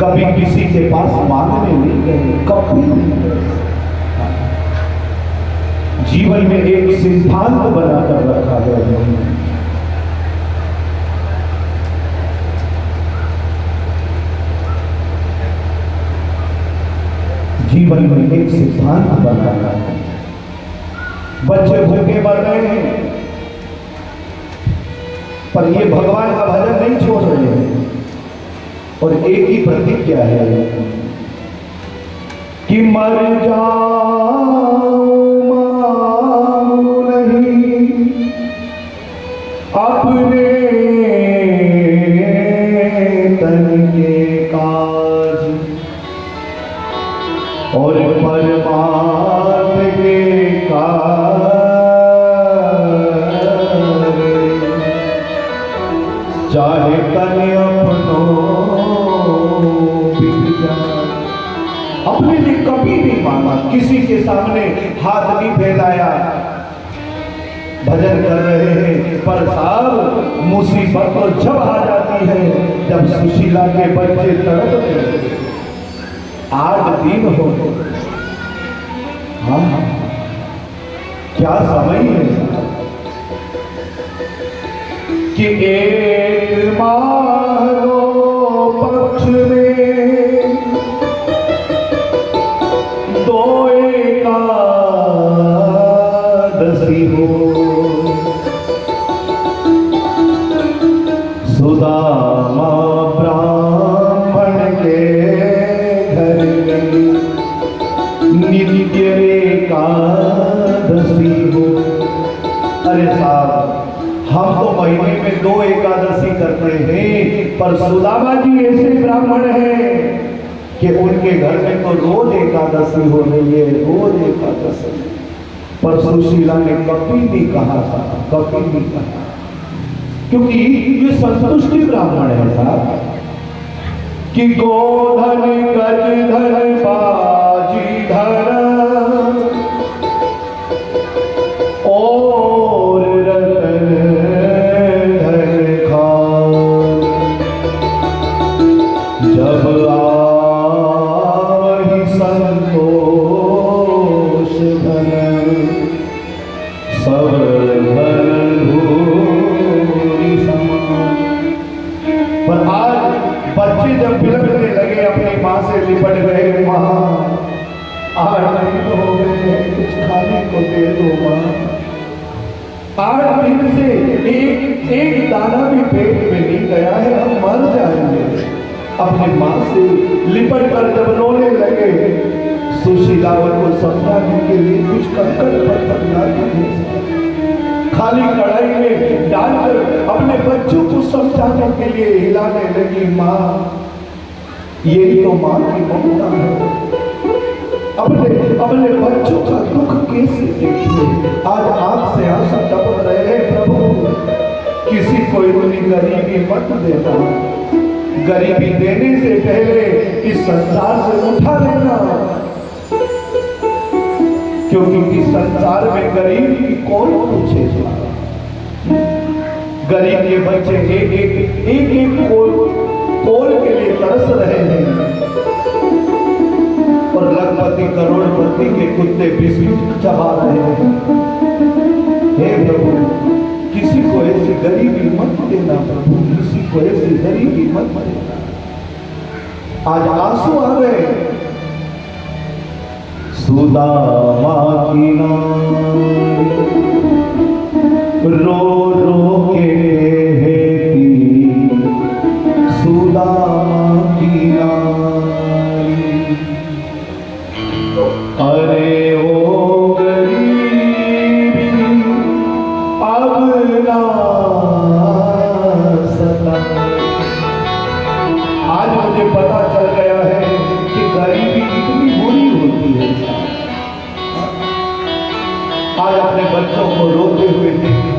कभी किसी के पास मांगने नहीं गए, कभी नहीं गए। जीवन में एक सिद्धांत बनाकर रखा है, जीवन में एक सिद्धांत बनाना है। बच्चे भूखे मर रहे हैं, पर ये भगवान का भजन नहीं छोड़ रहे हैं, और एक ही प्रतिज्ञा है कि मर जाऊं मांगू नहीं अपने तन के काज, और परमात्मा के काज चाहे तन अपनों बिक जाए। अपने लिए कभी नहीं मांगा, किसी के सामने हाथ नहीं फैलाया। भजन कर रहे हैं, पर साहब मुसीबत तो जब आ जाती है जब सुशीला के बच्चे तड़पते। 8 दिन हो गए, हाँ क्या समय है कि एक मानो पक्ष में 2 एकादशी हो। सुदामा ब्राह्मण के घर में नित्य एकादशी हो। अरे साहब, हम तो महीने में 2 एकादशी करते हैं, पर सुदामा जी ऐसे ब्राह्मण हैं कि उनके घर में तो रोज एकादशी हो रही है, रोज एकादशी। पर सुशीला ने कभी नहीं कहा था, कभी नहीं कहा, क्योंकि ये संतुष्टि ब्राह्मण है साहब कि गोधन गजधन बाजी धर और रतन धन खाओ, जब आवहि संतोष धन सब धन भूरि समान। पर आज बच्चे जब बिलखने लगे, अपनी माँ से लिपट गए, माँ 8 दिन हो गए, कुछ खाने को दे दो माँ। 8 दिन से एक दाना भी पेट में नहीं गया है, हम मर जाएंगे। अपनी माँ से लिपट कर जब रोने लगे, सुशीला को समझाने के लिए कुछ कंकड़ पत्थर ला के खाली कढ़ाई में डालकर अपने बच्चों को समझाने के लिए हिलाने लगी। माँ, यही तो माँ की ममता है। अपने बच्चों का दुख कैसे देखिए। आज आंख से आंसू टपक रहे हैं। प्रभु, किसी को इतनी गरीबी मत देना, गरीबी देने से पहले इस संसार से उठा लेना, क्योंकि इस संसार में गरीब की कौन पूछेगा। गरीब के बच्चे एक कोल के लिए तरस रहे हैं, और लखपति करोड़पति के कुत्ते बिस्कुट चबा रहे हैं। हे प्रभु, किसी को ऐसी गरीबी मत देना प्रभु, किसी को ऐसी गरीबी मत देना। आज आंसू आ गए। सुदामा की नाई रो रो के कहती, सुदामा की नाई, अरे ओ गरीबी अब ना सता। आज मुझे पता चल गया है कि गरीबी कितनी बुरी होती है। आज अपने बच्चों को रोते हुए देखा,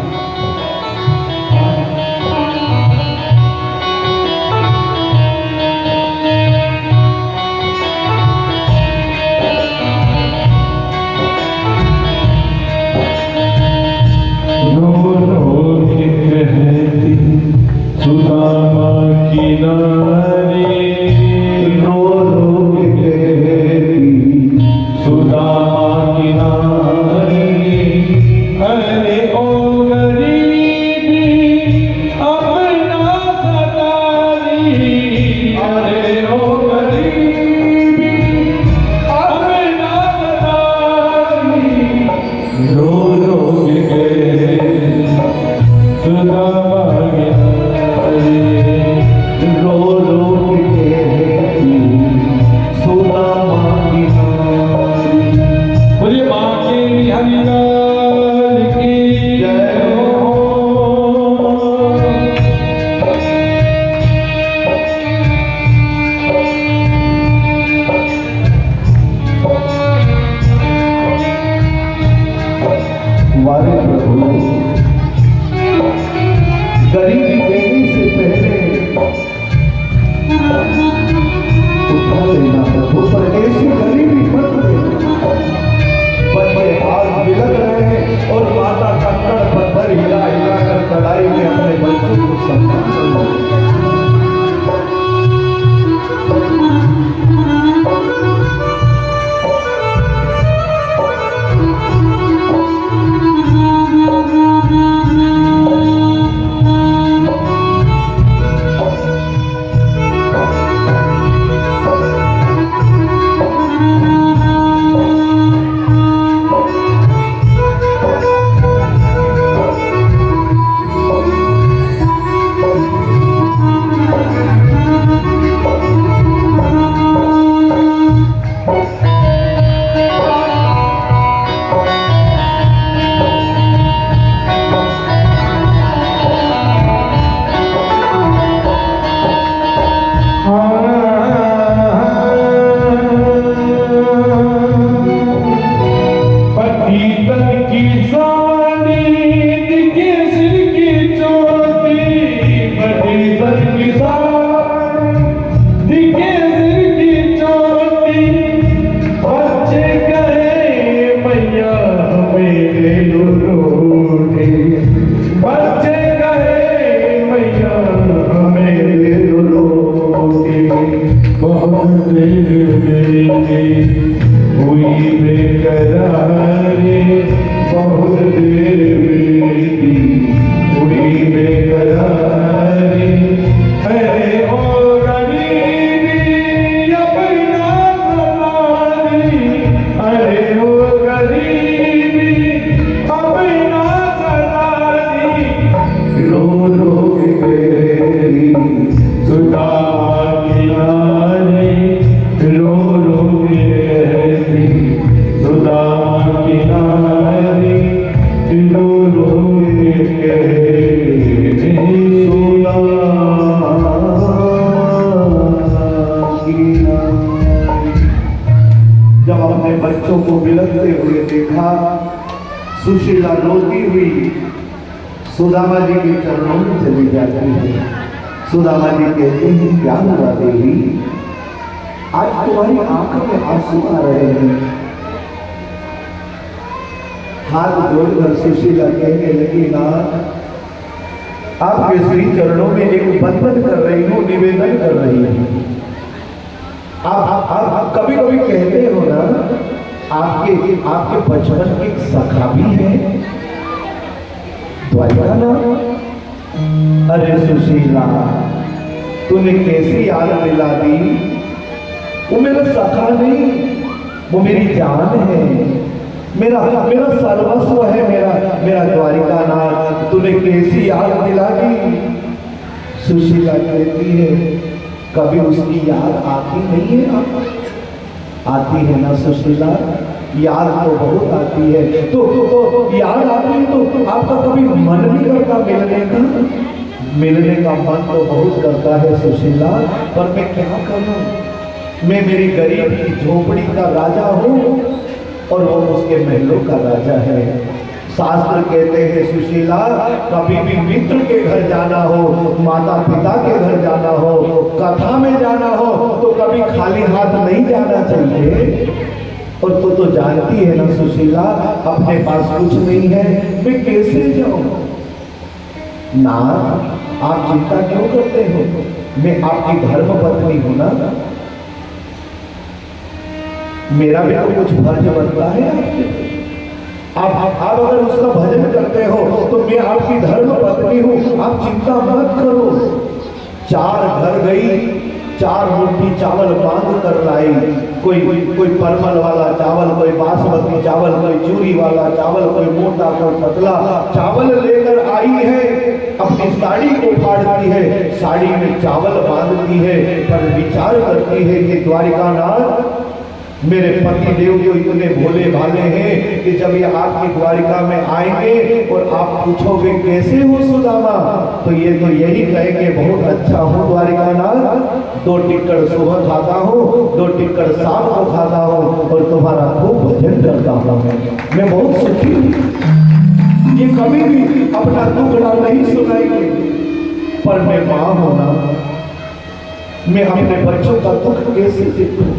रो रो के कहती, सुदामा की नारी बहुत देर हुई बेकरारी, बहुत देर हुई बेकरारी। अरे ओ गरीबी अपना कलारी, अरे ओ गरीबी अपना कलारी, रो रो के सुधा किनारे, रो रो के सुधा किनारे, रो रो के जब अपने बच्चों को बिलखते हुए देखा, सुशीला रोती हुई सुदामा जी के चरणों में चली जाती है। सुदामा जी कहते हैं, क्या हुआ देवी, आज तुम्हारी आंखों में आंसू आ रहे हैं। हाथ जोड़कर सुशीला कहने लगी, ना आपके श्री चरणों में एक बंधन कर रही हूँ, निवेदन कर रही हूँ। आप कभी कभी कहते हो ना, आपके बचपन की एक सखा भी है द्वारिका ना। अरे सुशीला, तूने कैसी याद दिला दी। वो मेरा सखा नहीं, वो मेरी जान है, मेरा सर्वस्व है, मेरा द्वारिका नाथ। तूने कैसी याद दिला दी। सुशीला कहती है, कभी उसकी याद आती नहीं है ना? आती है ना सुशीला, याद तो बहुत आती है। तो याद आती है तो आपका कभी मन नहीं करता मिलने का मन तो बहुत करता है सुशीला, पर मैं क्या करूं। मैं मेरी गरीब की झोपड़ी का राजा हूं और वो उसके महलों का राजा है। शास्त्र कहते हैं सुशीला, कभी भी मित्र के घर जाना हो, माता पिता के घर जाना हो, कथा में जाना हो, तो कभी खाली हाथ नहीं जाना चाहिए। और तू तो जानती है ना सुशीला, अपने पास कुछ नहीं है, मैं कैसे जाऊं। ना, आप चिंता क्यों करते हो, मैं आपकी धर्म पत्नी हूं ना, मेरा भी तो कुछ फर्ज बनता है। आप अगर उसका भजन करते हो तो मैं आपकी धर्म पत्नी हूं, आप चिंता मत करो। 4 घर गई, 4 मुट्ठी चावल बांध कर लाई। कोई परमल वाला चावल, कोई बासमती चावल, कोई चूरी वाला चावल, कोई मोटा, कोई पतला चावल लेकर आई है। अपनी साड़ी को फाड़ती है, साड़ी में चावल बांधती है, पर विचार करती है कि द्वारिका नाथ, मेरे पति देव जो इतने भोले भाले हैं कि जब ये आपकी द्वारिका में आएंगे और आप पूछोगे कैसे हो सुदामा, तो यही कहेंगे बहुत अच्छा हूँ द्वारिका नाथ, 2 टिक्कड़ सुबह खाता हूँ, 2 टिक्कड़ शाम को खाता हूँ और तुम्हारा खूब भजन करता हूँ। मैं बहुत सुखी हूँ। ये कभी भी अपना दुखड़ा नहीं सुनाएंगे, पर मैं मां होना, मैं अपने बच्चों का दुख कैसे देखूं।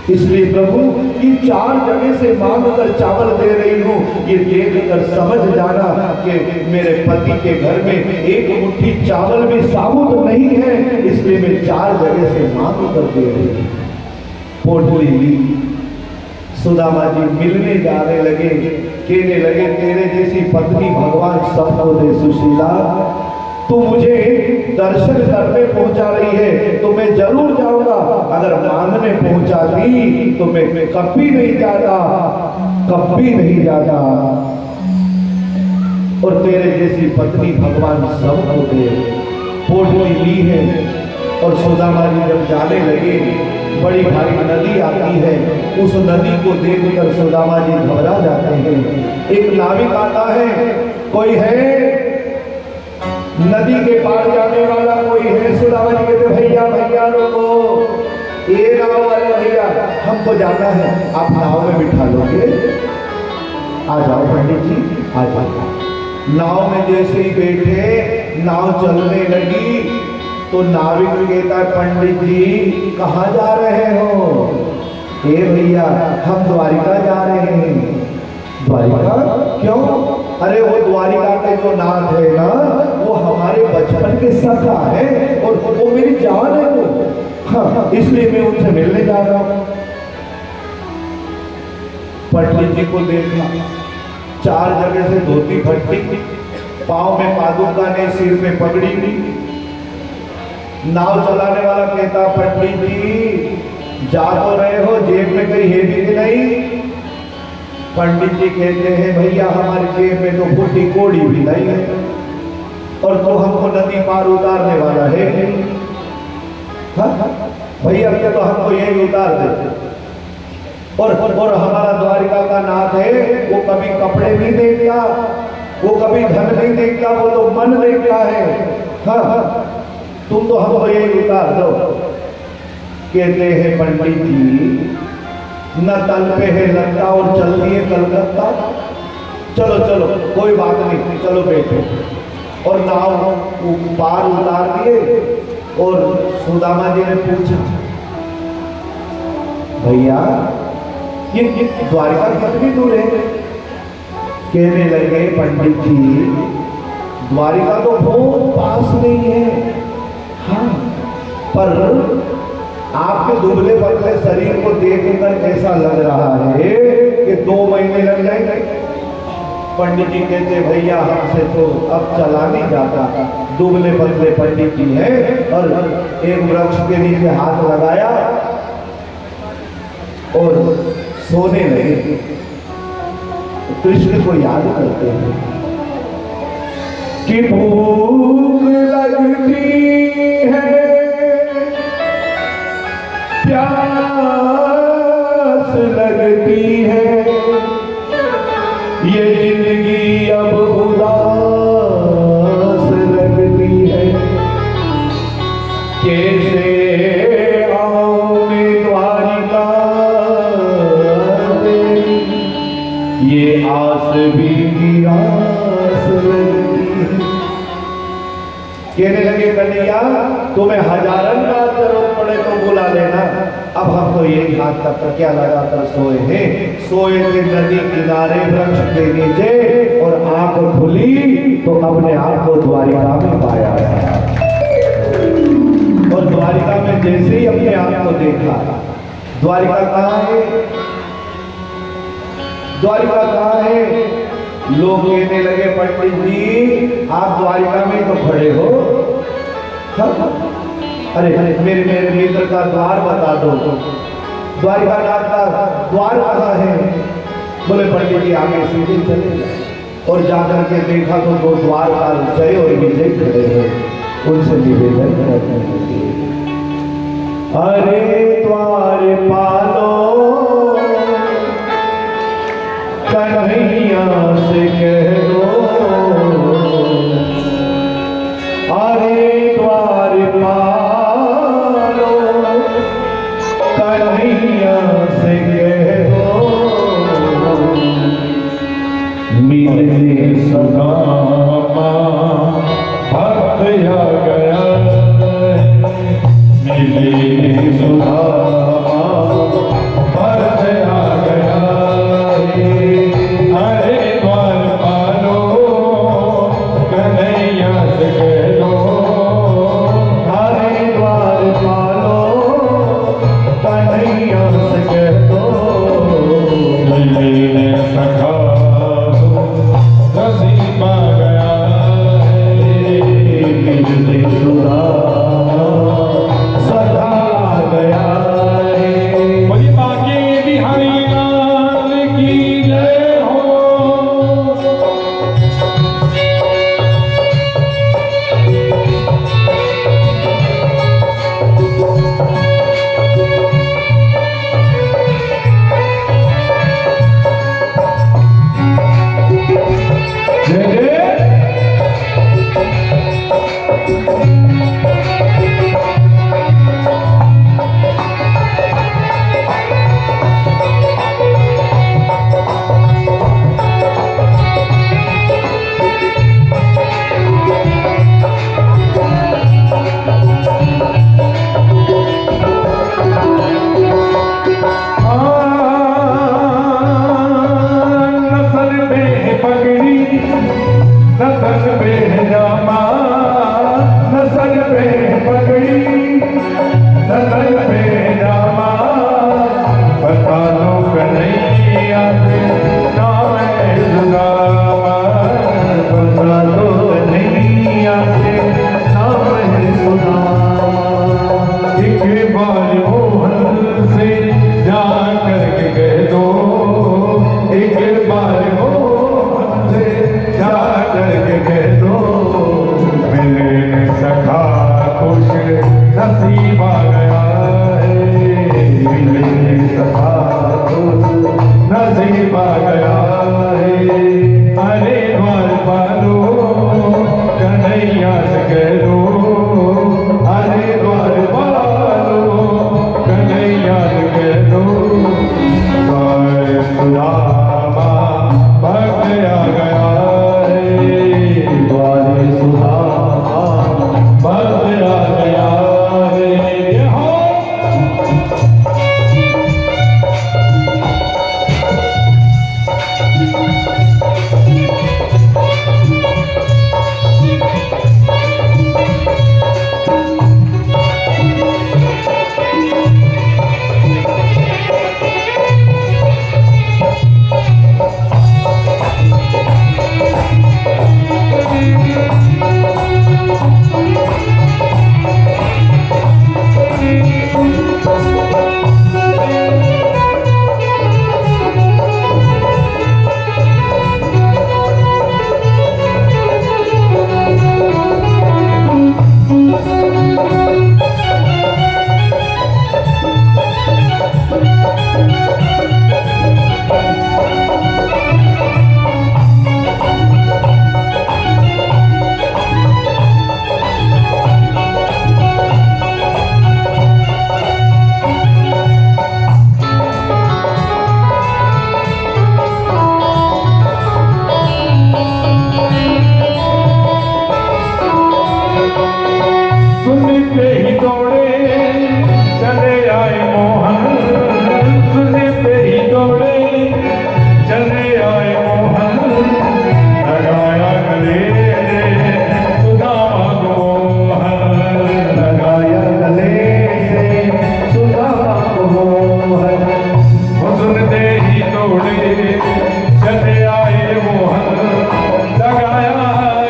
इसलिए प्रभु, ये 4 जगह से मांग कर चावल दे रही हूँ, ये देख कर समझ जाना कि मेरे पति के घर में एक मुट्ठी चावल भी साबुत नहीं है, इसलिए मैं 4 जगह से मांग कर दे रही हूँ। पोटली ली, सुदामा जी मिलने जाने लगे, कहने लगे, तेरे जैसी पत्नी भगवान सबको दे सुशीला। तू मुझे दर्शन करने पहुंचा रही है तो मैं जरूर जाऊंगा, अगर मांगने पहुंचाती तो मैं कभी नहीं जाता, कभी नहीं जाता। और तेरे जैसी पत्नी भगवान सबको दे। पोटली ली है और सुदामा जी जब जाने लगे, बड़ी भारी नदी आती है, उस नदी को देखकर सुदामा जी घबरा जाते हैं। एक नाविक आता है, कोई है नदी के पार जाने वाला, कोई है। सुदामा जी कहते, भैया भैया रुको, ये नाव वाले भैया हमको जाना है, आप नाव में बिठा लोगे? आ जाओ पंडित जी, आ जाओ। नाव में जैसे ही बैठे, नाव चलने लगी तो नाविक कहता है, पंडित जी कहाँ जा रहे हो? ए भैया, हम द्वारिका जा रहे हैं। द्वारिका? क्यों? अरे वो द्वारिका के जो नाथ है ना, वो हमारे बचपन के सखा है और वो मेरी जान है। वो हाँ, इसलिए मैं उनसे मिलने जा रहा हूं। पंडित जी को देखा, 4 जगह से धोती फटी, पांव में पादुका ने, सिर में पगड़ी ली। नाव चलाने वाला कहता, पंडित जी जा तो रहे हो, जेब में कहीं है भी नहीं? पंडित जी कहते हैं, भैया हमारी जेब में तो फूटी कोड़ी भी नहीं है, और तो हमको नदी पार उतारने वाला है नहीं। भैया क्या तो हमको यही उतार दे। और हमारा द्वारिका का नाथ है, वो कभी कपड़े नहीं देखता, वो कभी धन नहीं देखता, वो तो मन देखता है। हाँ, तुम तो हमको यही उतार दो। कहते हैं पंडित जी, न तल पे है लगता और चल दिए कलकत्ता। चलो चलो कोई बात नहीं, चलो बैठो। और नाव पार उतार दिए। और सुदामा जी ने पूछा, भैया ये द्वारिका कितनी दूर है? कहने लगे, पंडित जी द्वारिका तो बहुत पास नहीं है। हाँ, पर आपके दुबले पतले शरीर को देखकर ऐसा लग रहा है कि 2 महीने लग जाएंगे। पंडित जी कहते, भैया हमसे तो अब चला नहीं जाता। दुबले पतले पंडित जी हैं, और एक वृक्ष के नीचे हाथ लगाया और सोने लगे। कृष्ण को याद करते हैं कि भूख लगती है, प्यास लगती है, ये जिंदगी अब उदास लगती है। कैसे आऊं मैं द्वारिका, ये आस भी निराश लगती है। कहने लगे, कन्हैया तुम्हें हजारन का जरूरत पड़े तो बुला लेना, अब हम तो यही हाथ तक क्या लगाकर सोए हैं। सोए थे नदी किनारे वृक्ष के नीचे, और आंख खुली तो अपने आप को द्वारिका में पाया। और द्वारिका में जैसे ही अपने आप को देखा, द्वारिका कहाँ है? द्वारिका कहाँ है? लोग कहने लगे, पंडित जी आप द्वारिका में तो खड़े हो, अरे मेरे मित्र का द्वार बता दो, द्वारिका नाथ का द्वार कहाँ है? बोले पंडित जी आगे सीधे चले। और जाकर के देखा तो 2 द्वारपाल जय और विजय खड़े हैं। उनसे निवेदन करते हैं, अरे द्वारपालो कन्हैया से कह दो, अरे द्वारपालो कन्हैया से कह दो, मिलने सदामा भक्त आ गया, मिलने सुदामा भक्त आ गया। अरे द्वारपालो कन्हैया से कह दो, अरे द्वारपालो कन्हैया से कह दो, मिलने सखा नसीब आ गया, मिलने सुदामा सदा आ गया। बोली बाके बिहारी लाल की जय हो। जय जय। चले आए मोहन सुनते ही दौड़े, चले आए मोहन लगाया गले सुदामा को मोहन, लगाया गले से सुदामा को मोहन। सुनते ही दौड़े चले आए मोहन लगाया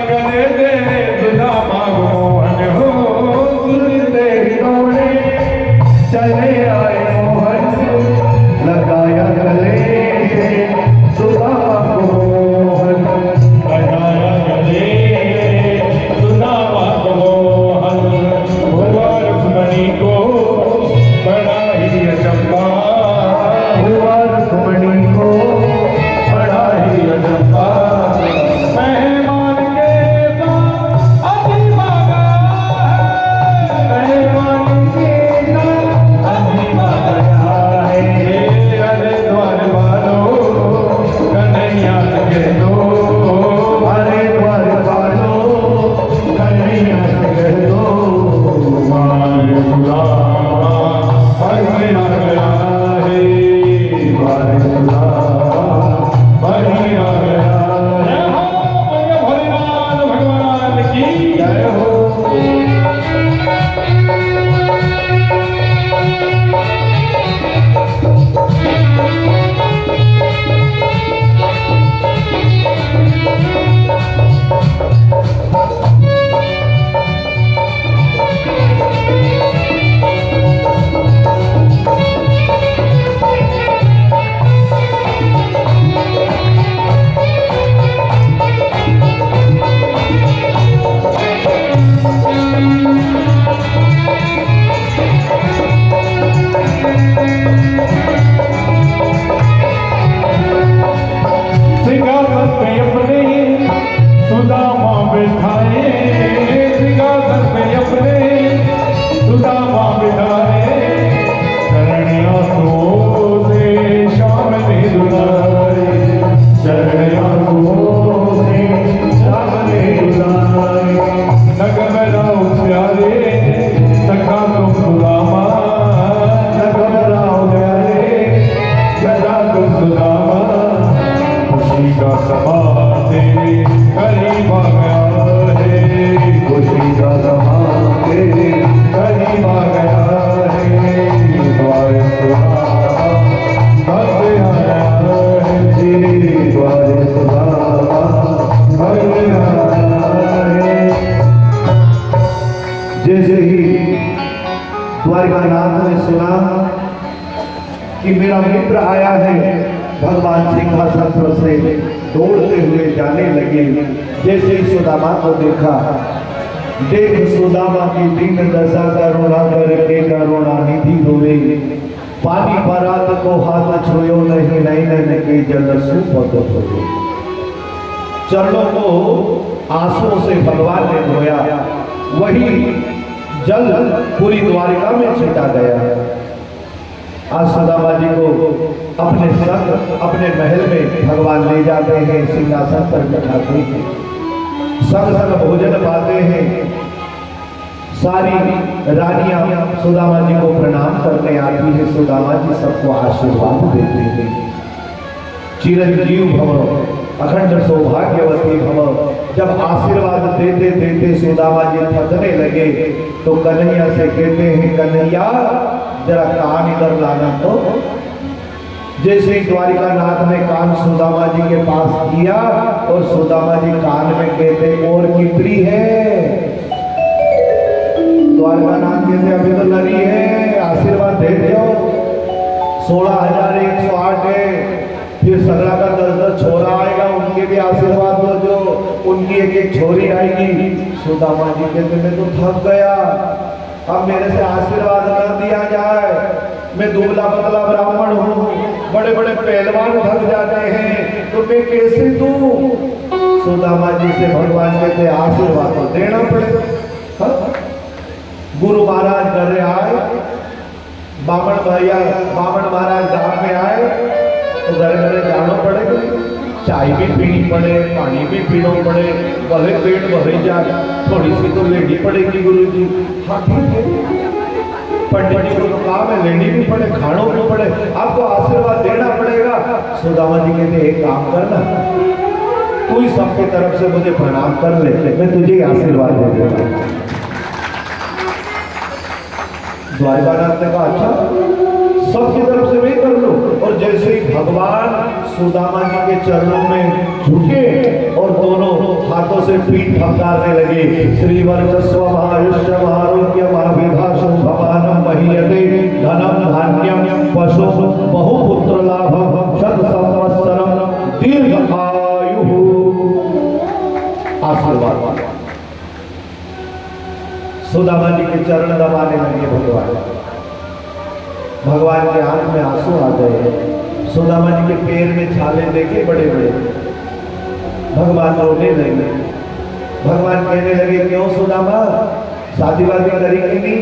गले दे सुदामा को मोहन। हो सुनते ही दौड़े चले आए मोहन, लगाया गले से सुदामा को मोहन। लगाया गले सुदामा को मोहन। हुआ रुक्मणी को बड़ा ही अचंभा, हुआ रुक्मणी को बड़ा ही अचंभा। मेहमान के साथ अभी भागा है, मेहमान के साथ अभी भागा है। अरे द्वार वालों कन्हैया के दो, अरे द्वार वालों कन्हैया से दो। हमारे सुदामा भगने आ गया है, द्वार सुदामा भगने आ गया है। जय हो भोलेनाथ भगवान की जय हो। सिंहासन पे अपने सुदामा बिठाए, सिंहासन पे अपने सुदामा बिठाए। चरणिया सो से श्याम ने दुलारे, चरणिया सो से श्याम ने दुलारे। नगम राव प्यारे सखा तुम सुदामा, नगम राव प्यारे सखा तुम सुदामा। खुशी का समा तेरे करीब आ गया है, खुशी का समा तेरे करीब आ गया है। द्वार सुदामा भक्त आ गया है, तेरे द्वार सुदामा भक्त आ गया है। जैसे ही द्वारिकानाथ ने सुना कि मेरा मित्र आया है, भगवान सिंहासन पर से दौड़ते हुए जाने लगे। जैसे ही सुदामा को देखा, देख सुदामा की दीन दशा करुणा करके करुणानिधि रोवे। पानी परात को हाथ छुयो नहीं, नैनन के जल सुपत होयो। चरणों को आंसुओं से भगवान ने धोया, वही जल पूरी द्वारिका में छिटा गया। आज सुदामा जी को अपने संग अपने महल में भगवान ले जाते हैं, सिंहासन पर बिठाते हैं, संग संग भोजन पाते हैं। सारी रानियां सुदामा जी को प्रणाम करने आती है, सुदामा जी सबको आशीर्वाद देते हैं। चिरंजीव भव, अखंड सौभाग्यवती भव। जब आशीर्वाद देते देते सुदामा जी थकने लगे तो कन्हैया से कहते हैं, कन्हैया जरा कान इधर लाना। तो जैसे ही द्वारिकानाथ ने कान सुदामा जी के पास किया और सुदामा जी कान में कहते, और कितनी है? द्वारिकानाथ कहते, अभी तो लड़ी है, आशीर्वाद दे दो। 16,108 है। फिर सगड़ा का 10-10 छोरा आएगा, उनके भी आशीर्वाद दो, जो उनकी एक एक छोरी आएगी। सुदामा जी कहते, मैं तो थक गया, अब मेरे से आशीर्वाद न दिया जाए। मैं दुबला पतला ब्राह्मण हूँ, बड़े बड़े पहलवान थक जाते हैं, तो मैं कैसे दूं? सुदामा जी से भगवान कहते, आशीर्वाद तो देना पड़ेगा। गुरु महाराज घर आए, बामन महाराज गांव में आए तो घर घर जाना पड़ेगा, चाय भी पीनी पड़े, पानी भी पीना पड़े, भले पेट भरे जाए, थोड़ी सी तो लेनी पड़ेगी गुरु जी। हाँ ठीक है। पंडित जी को तो काम है, लेनी भी पड़े, खाना भी पड़े, आपको आशीर्वाद देना पड़ेगा। सुदामा जी कहते एक काम करना, तू ही सबके तरफ से मुझे प्रणाम कर ले, मैं तुझे आशीर्वाद दे दूंगा। द्वारकानाथ ने कहा अच्छा सबकी तरफ से मैं कर लूं। और जैसे ही भगवान सुदामा जी के चरणों में झुके और दोनों हाथों से पीठ थपथाने लगे, श्रीवर्चस्व आयुष्य आरोग्य महाविधाशो भवानम महीयते धनम धान्यम पशु बहुपुत्र लाभम शत संवत्सरम दीर्घ आयु। आशीर्वाद सुदामा जी के चरण दबाने लगे भगवान। भगवान के आंख में आंसू आ गए। सुदामा जी के पैर में छाले देखे बड़े बड़े। भगवान रोने लगे। भगवान कहने लगे क्यों सुदामा, शादी वादी करेंगे नहीं?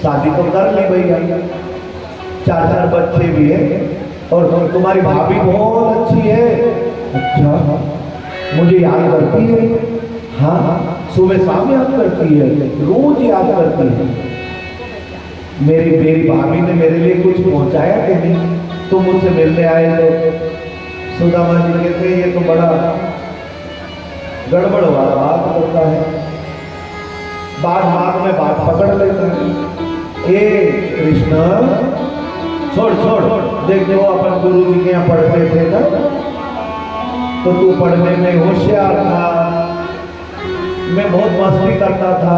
शादी तो कर ली भैया, 4 बच्चे भी है और तुम्हारी भाभी बहुत अच्छी है। अच्छा, मुझे याद करती है? हाँ, सुबह शाम याद करती है, रोज याद करती है। मेरी भाभी ने मेरे लिए कुछ पहुंचाया कि नहीं? तुम मुझसे मिलने आए तो? सुदामा जी कहते ये तो बड़ा गड़बड़ वाला बात होता है, बात में बात पकड़ लेते हैं। ए कृष्ण छोड़ छोड़, देखो अपन गुरु जी के यहाँ पढ़ते थे ना, तो तू पढ़ने में होशियार था, मैं बहुत मस्ती करता था,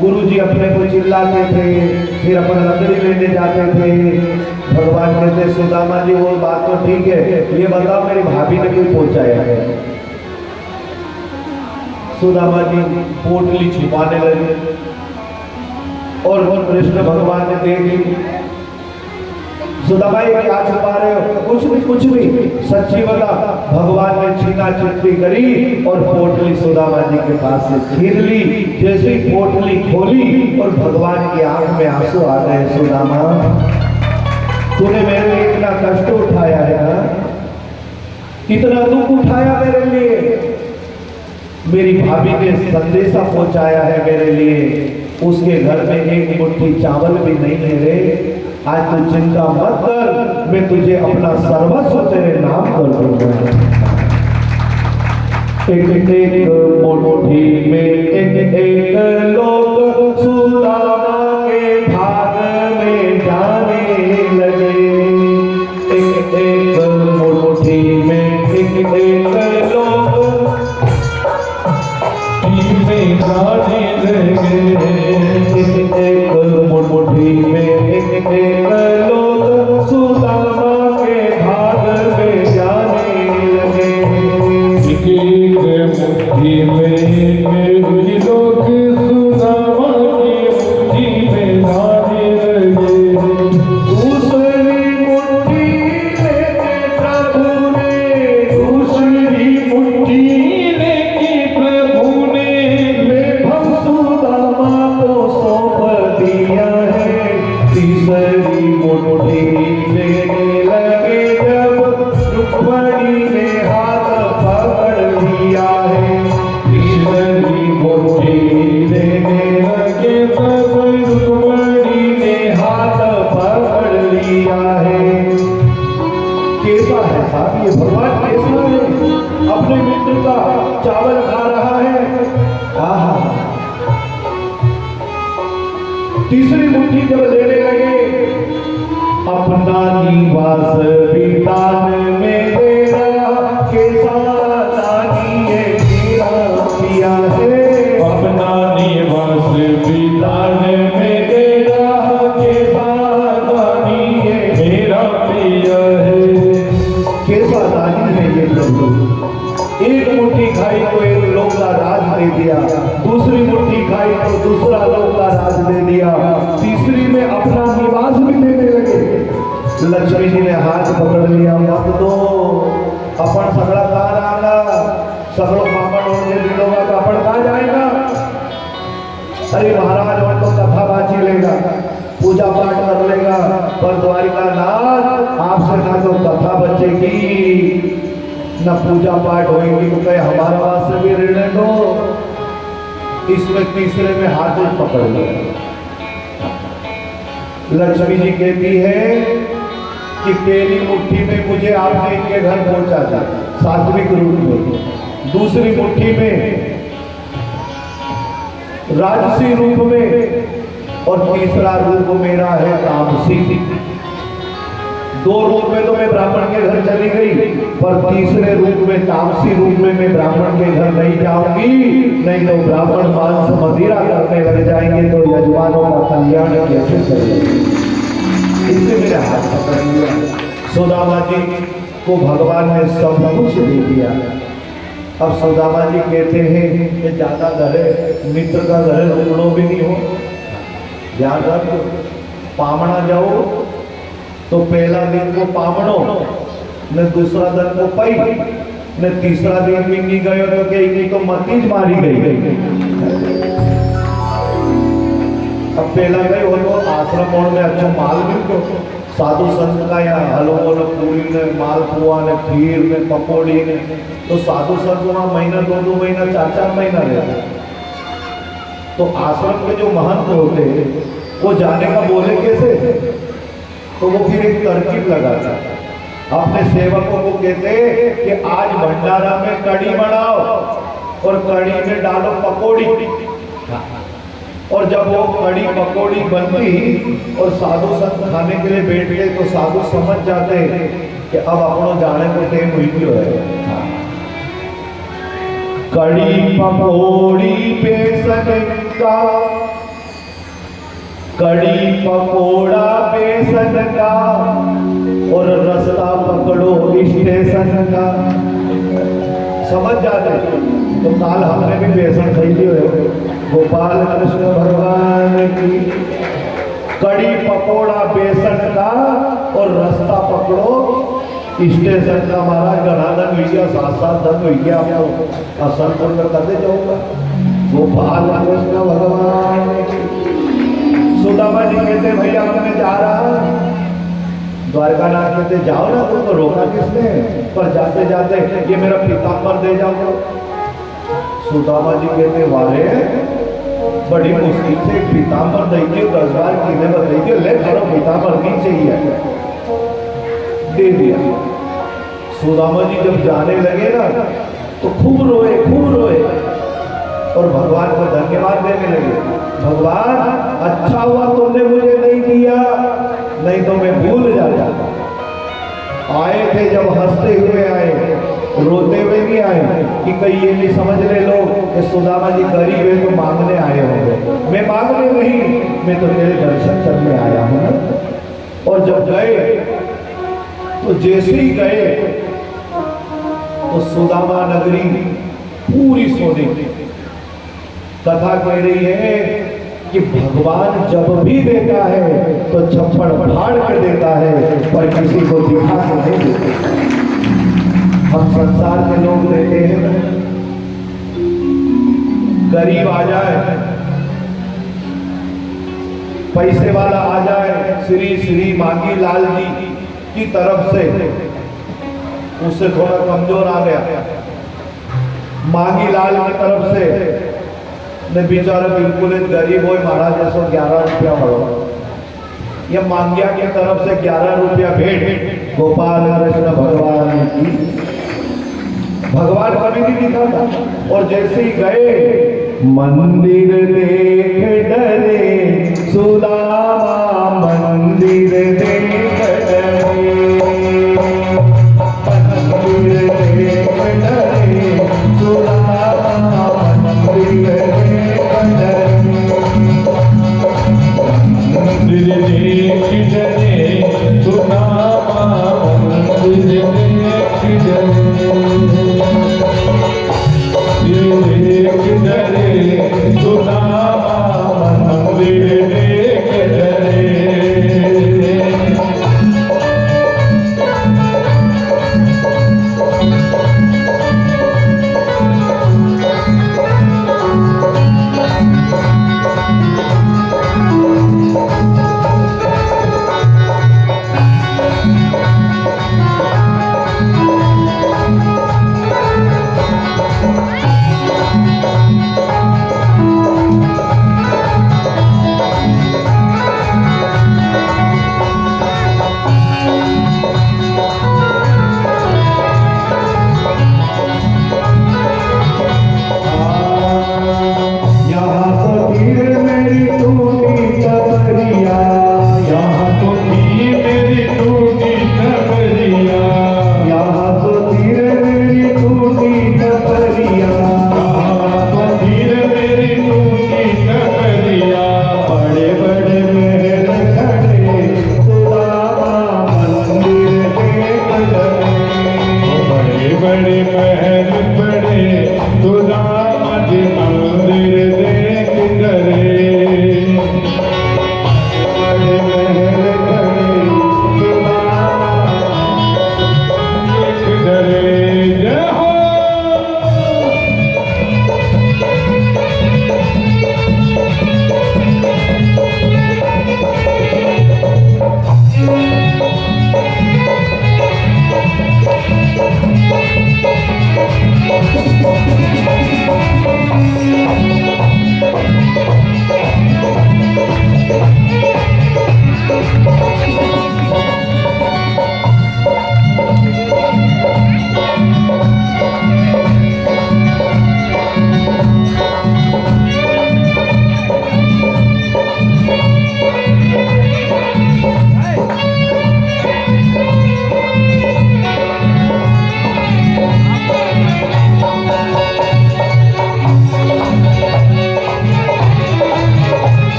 गुरुजी अपने को चिल्लाते थे, फिर अपन लकड़ी लेने जाते थे। भगवान कहते सुदामा जी वो बात तो ठीक है, ये बताओ मेरी भाभी ने क्यों पहुंचाया है? सुदामा जी पोटली छुपाने लगे और कृष्ण भगवान ने देखी। सुदामा ये क्या छुपा रहे हो? कुछ भी सच्ची बता। भगवान ने छीना चिट्ठी करी और पोटली सुदामा जी के पास से छीन ली। जैसे ही पोटली खोली और भगवान की आंख में आंसू आ गए। सुदामा तूने मेरे लिए इतना कष्ट उठाया है ना, इतना दुख उठाया मेरे लिए, मेरी भाभी ने संदेशा पहुंचाया है मेरे लिए, उसके घर में एक मुट्ठी चावल भी नहीं है रे। आज तू चिंता मत कर, मैं तुझे अपना सर्वस्व तेरे नाम कर दूंगा। एक एक मुट्ठी में एक लोग सुदामा के भाग में जाने लगे। एक एक मुट्ठी में एक लोग में जाने लगे। एक मुट्ठी में एक लोग सुदामा के भाग में जाने लगे। एक मुट्ठी में एक लोग सुदामा की मुट्ठी में जाने लगे। दूसरी मुट्ठी लेके प्रभु ने, दूसरी मुट्ठी लेके प्रभु ने हम सुदामा को सौंप दिया है। तीसरी मुट्ठी लेने लगे जब रुक्मणी ने हाथ पकड़ लिया है। तीसरी मुट्ठी लेने लगे तब रुक्मणी ने हाथ पकड़ लिया है। कैसा है साहब ये भगवान, कैसा है? अपने मित्र का चावल खा रहा है। आहा, तीसरी मुट्ठी जब लेने लगे, अपना निवास वितान में तेरा कैसा नानी है तेरा पिया है। अपना निवास बिताने में तेरा कैसा नानी है मेरा प्रिय है। कैसा नानी है ये प्रभु। एक मुट्ठी खाई तो एक लोक का राज दे दिया, दूसरी मुट्ठी खाई तो दूसरा लोक का राज दे दिया, तीसरी में अपना निवास भी देने लगे। लक्ष्मी जी ने हाथ पकड़ लिया, मत दो, अपन सगड़ा कहाँ आना, सगड़ों पापड़ होने दिलोगा तो अपन कहाँ जाएगा। अरे महाराज और तो कथा बाची लेगा, पूजा पाठ कर लेगा, पर द्वारिकानाथ आपसे ना तो कथा बचेगी न पूजा पाठ होगी, तो कहे हमारा वास्ते भी ऋण दो। इसमें तीसरे में हाथ पकड़ लिया। लक्ष्मी जी कहती है कि पहली मुट्ठी में मुझे आपने इनके घर पहुंचा था सात्विक रूप में, दूसरी मुट्ठी में राजसी रूप में और तीसरा रूप मेरा है तामसी। दो रूप में तो मैं ब्राह्मण के घर चली गई, पर तीसरे रूप में तामसी रूप में मैं ब्राह्मण के घर नहीं जाऊंगी, नहीं तो ब्राह्मण मांस मदिरा करने लग जाएंगे तो यजमानों का कल्याण कैसे करेंगे। इससे मेरे हाथ पकड़ लिया। सुदामा जी को भगवान ने सब कुछ दे दिया। अब सुदामा जी कहते हैं कि ज्यादा घर है, मित्र का घर है, रुकड़ो भी नहीं हो, ध्यान रखो। पामना जाओ तो पहला दिन को पामणो, न दूसरा दिन को पई, न तीसरा दिन मिंगी गयो तो कहीं तो मतीज मारी गई। अब पहला गए हो तो आश्रम में अच्छा माल मिलतो, साधु संत का या हलवो ने पूरी ने मालपुआ ने खीर ने पकौड़ी ने, तो साधु संत वहाँ महीना 2-2 महीना 4-4 महीना रहते। तो आश्रम के जो महंत होते वो जाने का बोले कैसे, तो वो फिर एक तरकीब लगाता, अपने सेवकों को कहते कि आज भंडारा में कड़ी बनाओ और कड़ी में डालो पकौड़ी। और जब वो कड़ी पकौड़ी बनती और साधु संत खाने के लिए बैठ गए तो साधु समझ जाते कि अब अपनों जाने को टाइम हुई क्यों है। कड़ी पकौड़ी बेसन का, कड़ी पकोड़ा बेसन का और रास्ता पकड़ो स्टेशन का। समझ जाते तो काल हमने भी बेसन खरीदी हुए। गोपाल कृष्ण भगवान की। कड़ी पकोड़ा बेसन का और रास्ता पकड़ो स्टेशन का। महाराज गणाधन हुई गया, 7-7 धन हुई गया, आपको असलपुर में करते जाऊंगा। गोपाल कृष्ण भगवान की। सुदामा जी कहते भैया मैं जा रहा, द्वारकानाथ कहते जाओ ना, तुमको रोका किसने, पर जाते जाते ये मेरा पीताम्बर दे जाओ। सुदामा जी कहते वारे बड़ी मुश्किल से पीताम्बर दीजिए, 10 बार कीने पर दीजिए, ले करो पीताम्बर नहीं चाहिए, दे दिया। सुदामा जी जब जाने लगे ना तो खूब रोए और भगवान को धन्यवाद देने लगे। भगवान अच्छा हुआ तुमने मुझे नहीं दिया, नहीं तो मैं भूल जाता। आए थे जब हंसते हुए आए, रोते हुए नहीं आए कि कहीं ये नहीं समझ ले लोग कि सुदामा जी गरीब है तो मांगने आए होंगे। मैं मांगने नहीं, मैं तो तेरे दर्शन करने आया हूं ना। और जब गए तो जैसे ही गए तो सुदामा नगरी पूरी सोने की। कथा कह रही है कि भगवान जब भी देता है तो छप्पड़ फाड़ कर देता है, पर किसी को दिखा के नहीं देता। हम संसार के लोग देते हैं, गरीब आ जाए, पैसे वाला आ जाए, श्री मांगी लाल जी की तरफ से, उससे थोड़ा कमजोर आ गया, मांगी लाल की तरफ से ने बेचारा बिल्कुल गरीब हो, महाराज जैसो 11 रुपया बढ़ो, या मांगिया की तरफ से 11 रुपया भेंट। गोपाल कृष्ण भगवान की। भगवान कभी नहीं दिखा था। और जैसे ही गए मंदिर देख डरे सुदामा, मंदिर देख डरे, मंदिर देख डरे सुदामा, मंदिर देख डरे सुदामा, मंदिर देख डरे सुदामा, मंदिर देख डरे।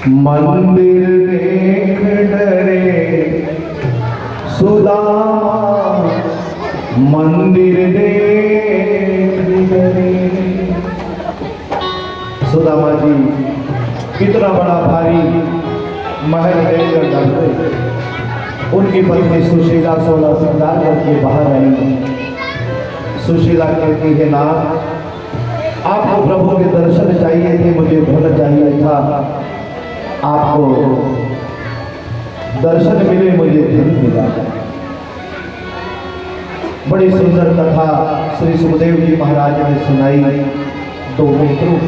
मंदिर देख डरे सुदामा, मंदिर देख डरे। सुदामा जी कितना बड़ा भारी महल देखकर डरते। उनकी पत्नी सुशीला 16 श्रृंगार करके बाहर आई। सुशीला कहती है, ना आपको प्रभु के दर्शन चाहिए थे, मुझे धन चाहिए था, आपको दर्शन मिले, मुझे धन मिला। बड़ी सुंदर कथा श्री सुखदेव जी महाराज ने सुनाई। दो मित्रों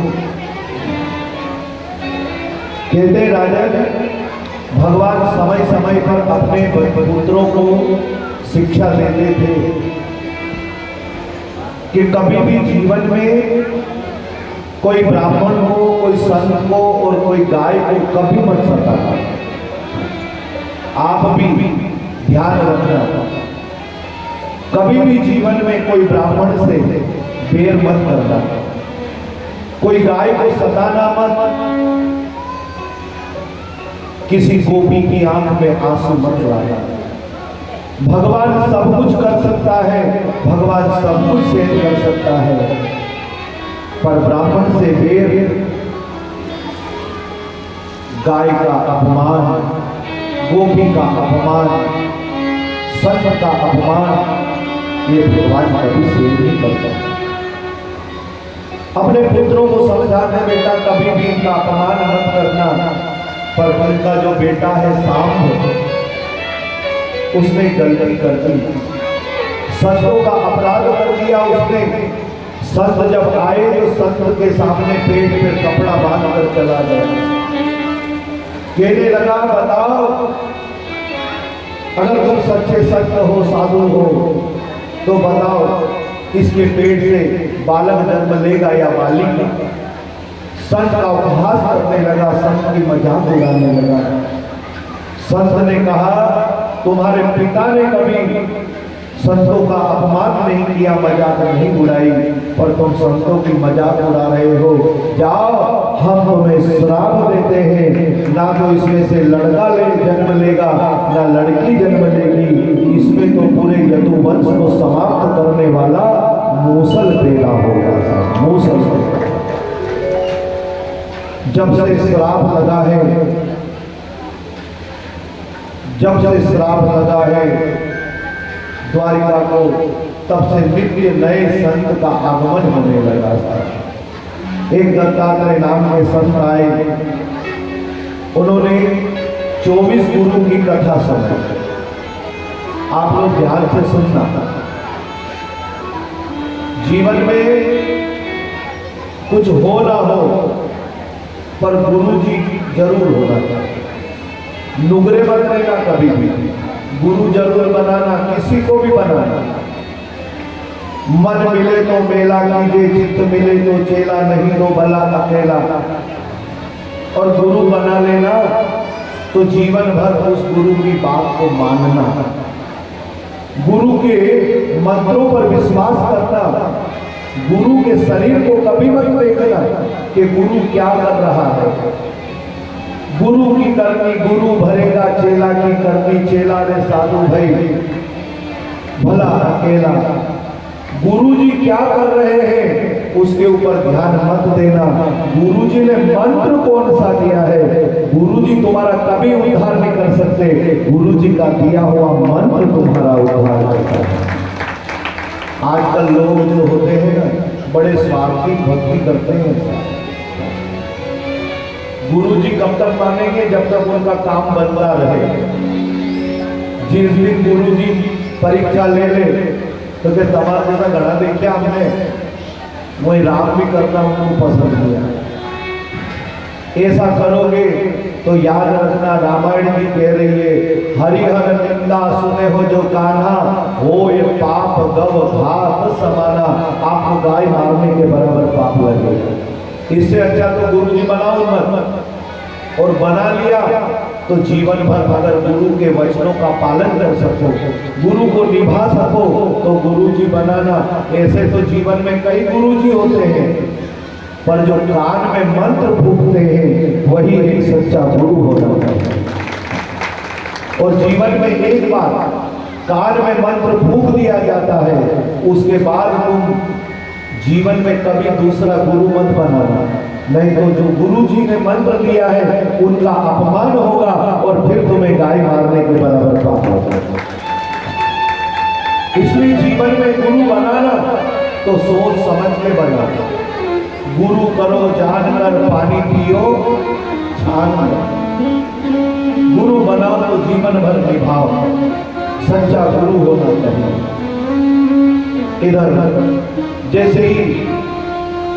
कहते, राजन भगवान समय समय पर अपने पुत्रों को शिक्षा देते थे कि कभी भी जीवन में कोई ब्राह्मण को, कोई संत को और कोई गाय को कभी मत सताना। आप भी ध्यान रखना, कभी भी जीवन में कोई ब्राह्मण से बैर मत करना, कोई गाय को सताना मत, किसी गोपी की आंख में आंसू मत लाना। भगवान सब कुछ कर सकता है, भगवान सब कुछ सहन कर सकता है, पर ब्राह्मण से बैर, गाय का अपमान, गोपी का अपमान, संत का अपमान, ये भगवान कभी सहन नहीं करता। अपने पुत्रों को समझाते, बेटा कभी भी इनका अपमान मत करना, पर उनका जो बेटा है सांब, उसने गलती कर दी, संतों का अपराध कर दिया उसने। संत जब आए तो संत के सामने पेट पे कपड़ा बांध कर चला गया। कहने लगा, बताओ अगर तुम सच्चे संत हो, साधु हो, तो बताओ इसके पेट से बालक जन्म लेगा या बालिका? संत का उपहास करने लगा, संत की मजाक उड़ाने लगा। संत ने कहा, तुम्हारे पिता ने कभी संतों का अपमान नहीं किया, मजाक नहीं उड़ाई, पर तुम संतों की मजाक उड़ा रहे हो। जाओ, हम तुम्हें श्राप देते हैं, ना तो इसमें से लड़का जन्म लेगा ना लड़की जन्म लेगी, इसमें तो पूरे यदुवंश को समाप्त करने वाला मूसल पैदा होगा। मूसल जब से श्राप लगा है, जब से श्राप लगा है द्वारिका को, तब से नित्य नए संत का आगमन होने लगा था। एक दत्तात्रेय नाम के संत आए, उन्होंने 24 गुरु की कथा सुनाई। आप लोग ध्यान से सुनना। जीवन में कुछ हो ना हो, पर गुरु जी जरूर होना चाहिए। नुगरे बनने का कभी भी, गुरु जरूर बनाना, किसी को भी बनाना। मन मिले तो मेला कीजिए, चित्त मिले तो चेला, नहीं तो भला अकेला। और गुरु बना लेना तो जीवन भर उस गुरु की बात को मानना, गुरु के मंत्रों पर विश्वास करना, गुरु के शरीर को कभी मत देखना कि गुरु क्या कर रहा है। गुरु की करनी गुरु भरेगा, चेला की करनी चेला रे साधु भाई भला अकेला। गुरु जी क्या कर रहे हैं उसके ऊपर ध्यान मत देना। गुरु जी ने मंत्र कौन सा दिया है, गुरु जी तुम्हारा कभी उद्धार नहीं कर सकते, गुरु जी का दिया हुआ मंत्र तुम्हारा उद्धार करता है। आजकल लोग जो होते हैं ना, बड़े स्वार्थी भक्ति करते हैं। गुरु जी कब तक मानेंगे? जब तक उनका काम बनता रहे। जिस दिन गुरु जी परीक्षा ले ले तो क्या तमाम जैसा घड़ा देखा हमने, वही राम भी करना उनको पसंद नहीं आया। ऐसा करोगे तो याद रखना, रामायण भी कह रही है, हरिहर निंदा सुने हो जो कान्हा, हो ये पाप गव घात समाना। आपको गाय मारने के बराबर पाप लगेगा। इससे अच्छा तो गुरु जी बनाओ मत, और बना लिया तो जीवन भर अगर गुरु के वचनों का पालन कर सको, गुरु को निभा सको, तो गुरु जी बनाना। ऐसे तो जीवन में कई गुरु जी होते हैं, पर जो कान में मंत्र फूकते हैं वही एक सच्चा गुरु होता है। और जीवन में एक बार कान में मंत्र फूक दिया जाता है, उसके बाद तुम जीवन में कभी दूसरा गुरु मत बनाना, नहीं तो जो गुरु जी ने मंत्र दिया है उनका अपमान होगा और फिर तुम्हें गाय मारने के बराबर पाप होगा। इसलिए जीवन में गुरु बनाना तो सोच समझ के बनाना। गुरु करो जानकर, पानी पियो छानकर। गुरु बनाओ तो जीवन भर निभाओ, सच्चा गुरु होना चाहिए। इधर जैसे ही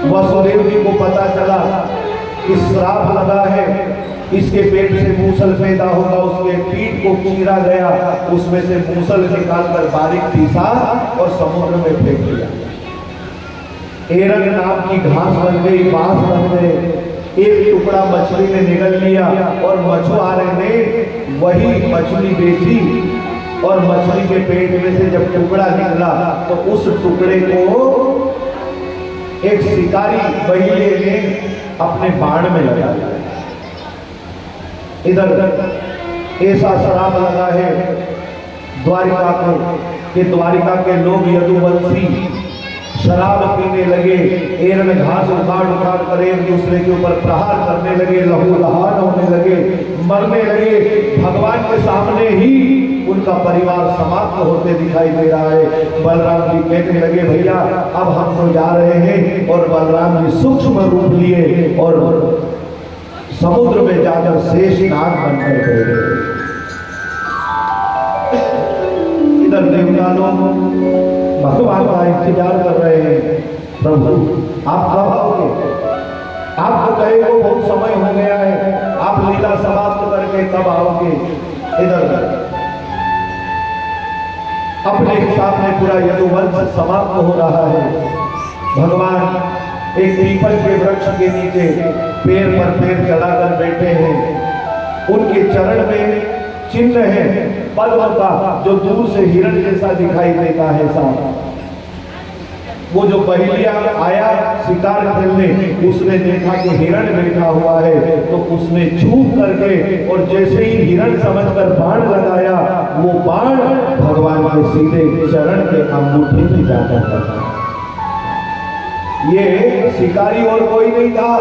वसुदेव जी को पता चला कि श्राप लगा है, इसके पेट से मूसल पैदा होगा, उसके पीठ को चीरा गया, उसमें से मूसल निकालकर बारीक पीसा और समुद्र में फेंक दिया। एरंग नाम की घास बन गई, बांस बन गए। एक टुकड़ा मछली ने निगल लिया और मछुआरे ने वही मछली बेची और मछली के पेट में से जब टुकड़ा निकला तो उस टुकड़े को एक शिकारी बहिले ने अपने बाण में लगा दिया। इधर ऐसा श्राप लगा है द्वारिका को कि द्वारिका के लोग यदुवंशी शराब पीने लगे, एरन घास उखाड़ उखाड़ कर एक दूसरे के ऊपर प्रहार करने लगे, लहूलुहान होने लगे, मरने लगे। भगवान के सामने ही उनका परिवार समाप्त होते दिखाई दे रहा है। बलराम जी कहने लगे भैया अब हम तो जा रहे हैं, और बलराम जी सूक्ष्म रूप लिए और समुद्र में जाकर शेष नाग बनकर गए। इधर देवता लोग भगवान का इंतजार कर रहे हैं, प्रभु आप कब आओगे? आपको कहे वो बहुत समय हो गया है, आप लीला समाप्त करके कब आओगे? इधर अपने हिसाब में पूरा यदुवंश समाप्त हो रहा है। भगवान एक पीपल के वृक्ष के नीचे पैर पर पैर चढ़ाकर बैठे हैं। उनके चरण में चिन्ह है पद्म का, जो दूर से हिरण जैसा दिखाई देता है। साहब वो जो बहेलिया आया शिकार खेलने, उसने देखा कि हिरण बैठा हुआ है तो उसने छूप करके और जैसे ही हिरण समझकर बाण लगाया, वो बाण भगवान के सीधे चरण के अंगूठे में जाकर लगा। ये शिकारी और कोई नहीं था,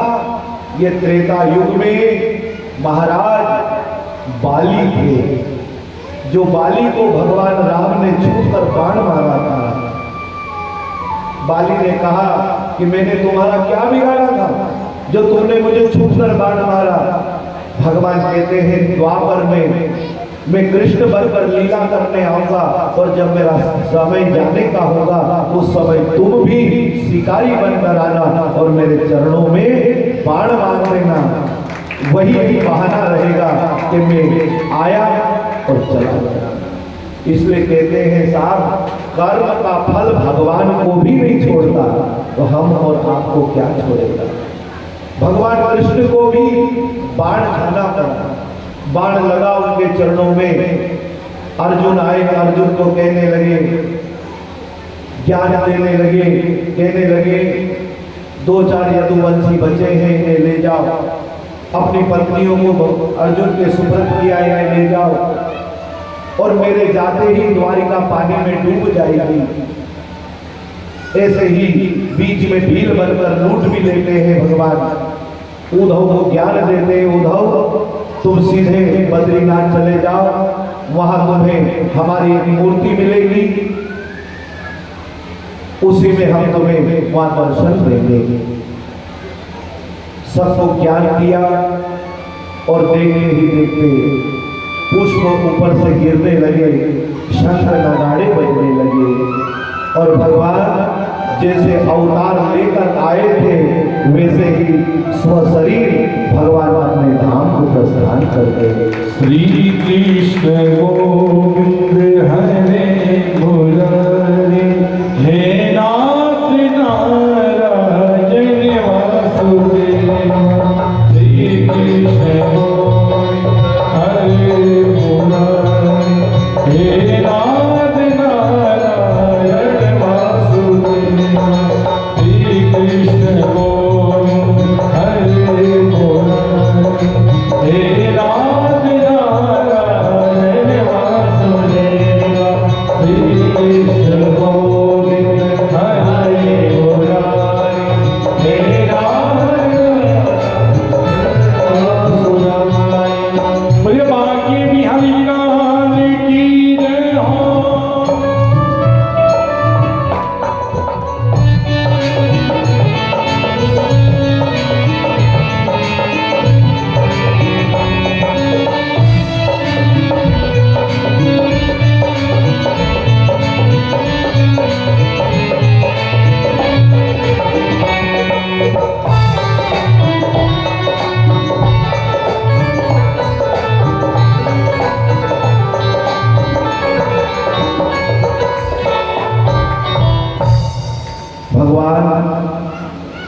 ये त्रेता युग में महाराज बाली थे, जो बाली को भगवान राम ने छूकर बाण मारा था। बाली ने कहा कि मैंने तुम्हारा क्या बिगाड़ा था जो तुमने मुझे छूकर बाण मारा? भगवान कहते हैं द्वापर में मैं कृष्ण बनकर लीला करने आऊंगा, और जब मेरा समय जाने का होगा उस समय तुम भी शिकारी बनकर आना और मेरे चरणों में बाण मार देना। वही भी बहाना रहेगा कि मैं आया और चला गया। इसलिए कहते हैं साहब, कर्म का फल भगवान को भी नहीं छोड़ता, तो हम और आपको क्या छोड़ेगा? भगवान कृष्ण को भी बाण खाना पड़ा, बाण लगा उनके चरणों में। अर्जुन आए, अर्जुन को कहने लगे, ज्ञान देने लगे, कहने लगे 2-4 यदुवंशी बचे हैं, इन्हें ले जाओ। अपनी पत्नियों को अर्जुन के सुपुर्द किया, इन्हें ले जाओ, और मेरे जाते ही द्वारिका पानी में डूब जाएगी। ऐसे ही बीच में भील बनकर लूट भी लेते हैं भगवान। उद्धव को ज्ञान देते हैं, उद्धव तुम सीधे बद्रीनाथ चले जाओ, वहां तुम्हें हमारी एक मूर्ति मिलेगी, उसी में हम तुम्हें वहां दर्शन देंगे। सबको ज्ञान दिया और देखते ही देखते पुष्प ऊपर से गिरने लगे, शंख नगाड़े बजने लगे, और भगवान जैसे अवतार लेकर आए थे वैसे ही स्वशरीर भगवान अपने धाम को प्रस्थान करते। श्री कृष्ण गोविंद हरे मुरारी, हे नाथ नारायण वासुदेव। श्री कृष्ण गोविंद हरे मुरारी, हे नाथ नारायण वासुदेव। श्री कृष्ण गोविंद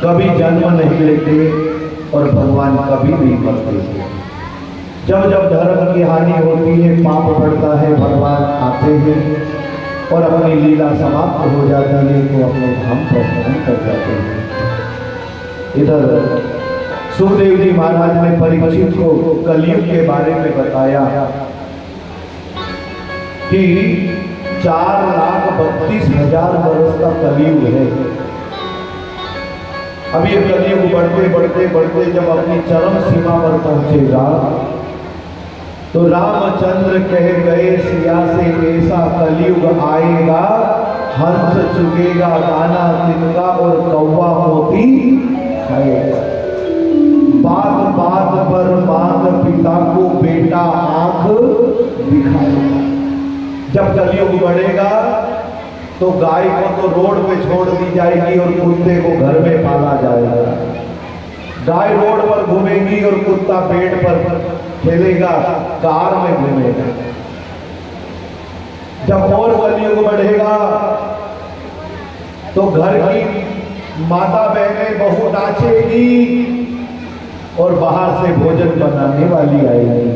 कभी जन्म नहीं लेते और भगवान कभी नहीं मरते। जब जब धर्म की हानि होती है, पाप बढ़ता है, भगवान आते हैं और अपनी लीला समाप्त हो जाती है तो अपने धाम पर ग्रहण कर जाते हैं। इधर सुखदेव जी महाराज ने परीक्षित को कलयुग के बारे में बताया कि 4,32,000 वर्ष का कलयुग है। अब ये कलयुग बढ़ते बढ़ते बढ़ते जब अपनी चरम सीमा पर पहुंचेगा तो रामचंद्र कह गए सिया से ऐसा कलयुग आएगा, हंस चुकेगा दाना तिनका और कौवा मोती खाएगा। बात बात पर मात पिता को बेटा आंख दिखाएगा। जब कलयुग बढ़ेगा तो गाय को तो रोड पे छोड़ दी जाएगी और कुत्ते को घर में पाला जाएगा। गाय रोड पर घूमेगी और कुत्ता पेड़ पर खेलेगा, कार में घूमेगा। जब और कलयुग बढ़ेगा तो घर की माता बहनें बहू नाचेगी और बाहर से भोजन बनाने वाली आएगी।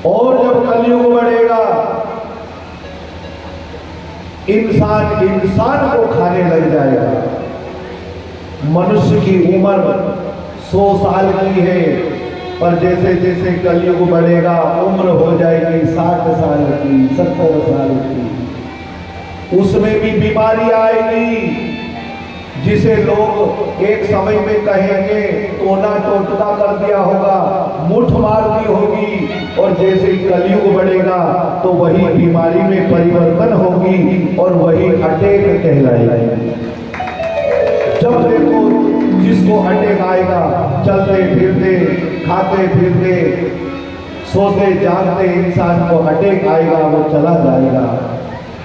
और जब कलयुग बढ़ेगा इंसान इंसान को खाने लग जाएगा। मनुष्य की उम्र 100 साल की है, पर जैसे जैसे कलयुग बढ़ेगा उम्र हो जाएगी 60 साल की, 70 साल की। उसमें भी बीमारी आएगी जिसे लोग एक समय में कहेंगे टोना टोटका कर दिया होगा, मुठ मार दी होगी। और जैसे ही कलयुग बढ़ेगा तो वही बीमारी में परिवर्तन होगी और वही अटैक कहलाएगी। जब देखो जिसको अटैक आएगा, चलते फिरते खाते फिरते सोते जागते इंसान को अटैक आएगा, वो चला जाएगा।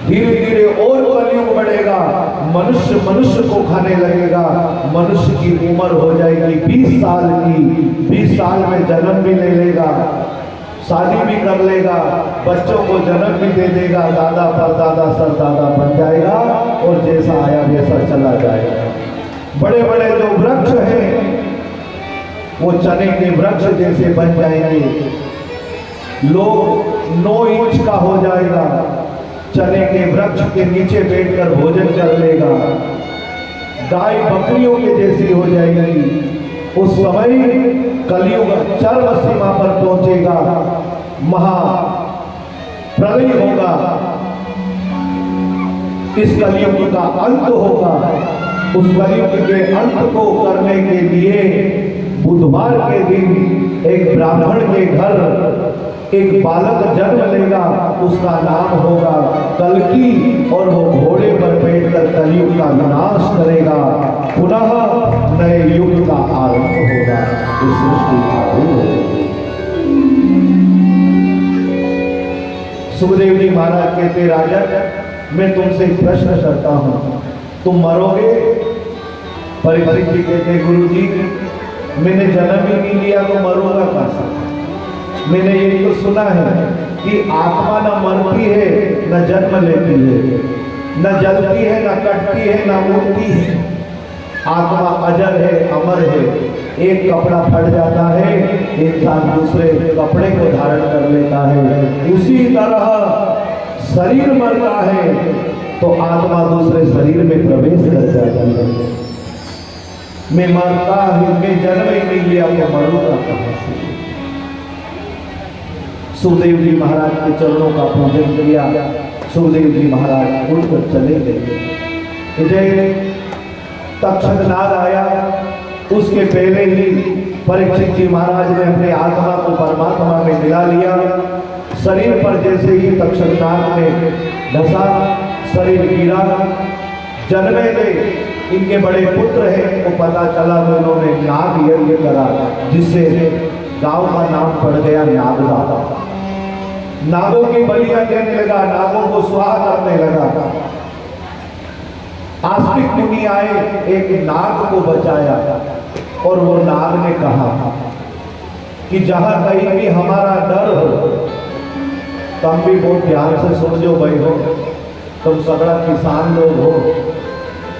धीरे धीरे और कलयुग बढ़ेगा, मनुष्य मनुष्य को खाने लगेगा। मनुष्य की उम्र हो जाएगी 20 साल की। 20 साल में जन्म भी ले लेगा, शादी भी कर लेगा, बच्चों को जन्म भी दे देगा, दादा परदादा सरदादा बन जाएगा और जैसा आया वैसा चला जाएगा। बड़े बड़े जो वृक्ष हैं वो चने के वृक्ष जैसे बन जाएंगे। लोग 9 इंच का हो जाएगा, चने के वृक्ष के नीचे बैठकर भोजन कर लेगा। गाय बकरियों के जैसी हो जाएगी। उस समय कलयुग चरम सीमा पर पहुंचेगा, महा प्रलय होगा, इस कलयुग का अंत होगा। उस कलयुग के अंत को करने के लिए बुधवार के दिन एक ब्राह्मण के घर एक बालक जन्म लेगा, उसका नाम होगा कल्की और वो घोड़े पर बैठकर कलयुग का विनाश करेगा। पुनः नए युग का आरंभ होगा, इस सृष्टि आरंभ होगी। सुखदेव जी महाराज कहते राजन मैं तुमसे एक प्रश्न करता हूं, तुम मरोगे? परीक्षित जी कहते गुरु जी मैंने जन्म ही नहीं लिया तो मरूंगा कैसे? मैंने ये तो सुना है कि आत्मा न मरती है न जन्म लेती है, न जलती है न कटती है न उड़ती है। आत्मा अजर है, अमर है। एक कपड़ा फट जाता है, इंसान दूसरे कपड़े को धारण कर लेता है। उसी तरह शरीर मरता है तो आत्मा दूसरे शरीर में प्रवेश कर जाती है। मैं मरता हूं, मैं जन्म ही नहीं लिया तो मरूंगा कहां से? सुखदेव जी महाराज के चरणों का पूजन किया। सुखदेव जी महाराज उठकर चले गए। इधर तक्षक नाग आया, उसके पहले ही परीक्षित जी महाराज ने अपने आत्मा को परमात्मा में मिला लिया। शरीर पर जैसे ही तक्षक नाग ने धसा, शरीर गिरा। जन्मे गए, इनके बड़े पुत्र हैं, को पता चला तो इन्होंने नाग यज्ञ करा, जिससे गांव का नाम पड़ गया नागदा। नागों की बलियां देने लगा, नागों को स्वाहा करने लगा। आस्तिक मुनि आए, एक नाग को बचाया और वो नाग ने कहा कि जहां कहीं भी हमारा डर हो, तुम भी बहुत ध्यान से सुन जो भाई हो, तुम सगड़ा किसान लोग हो,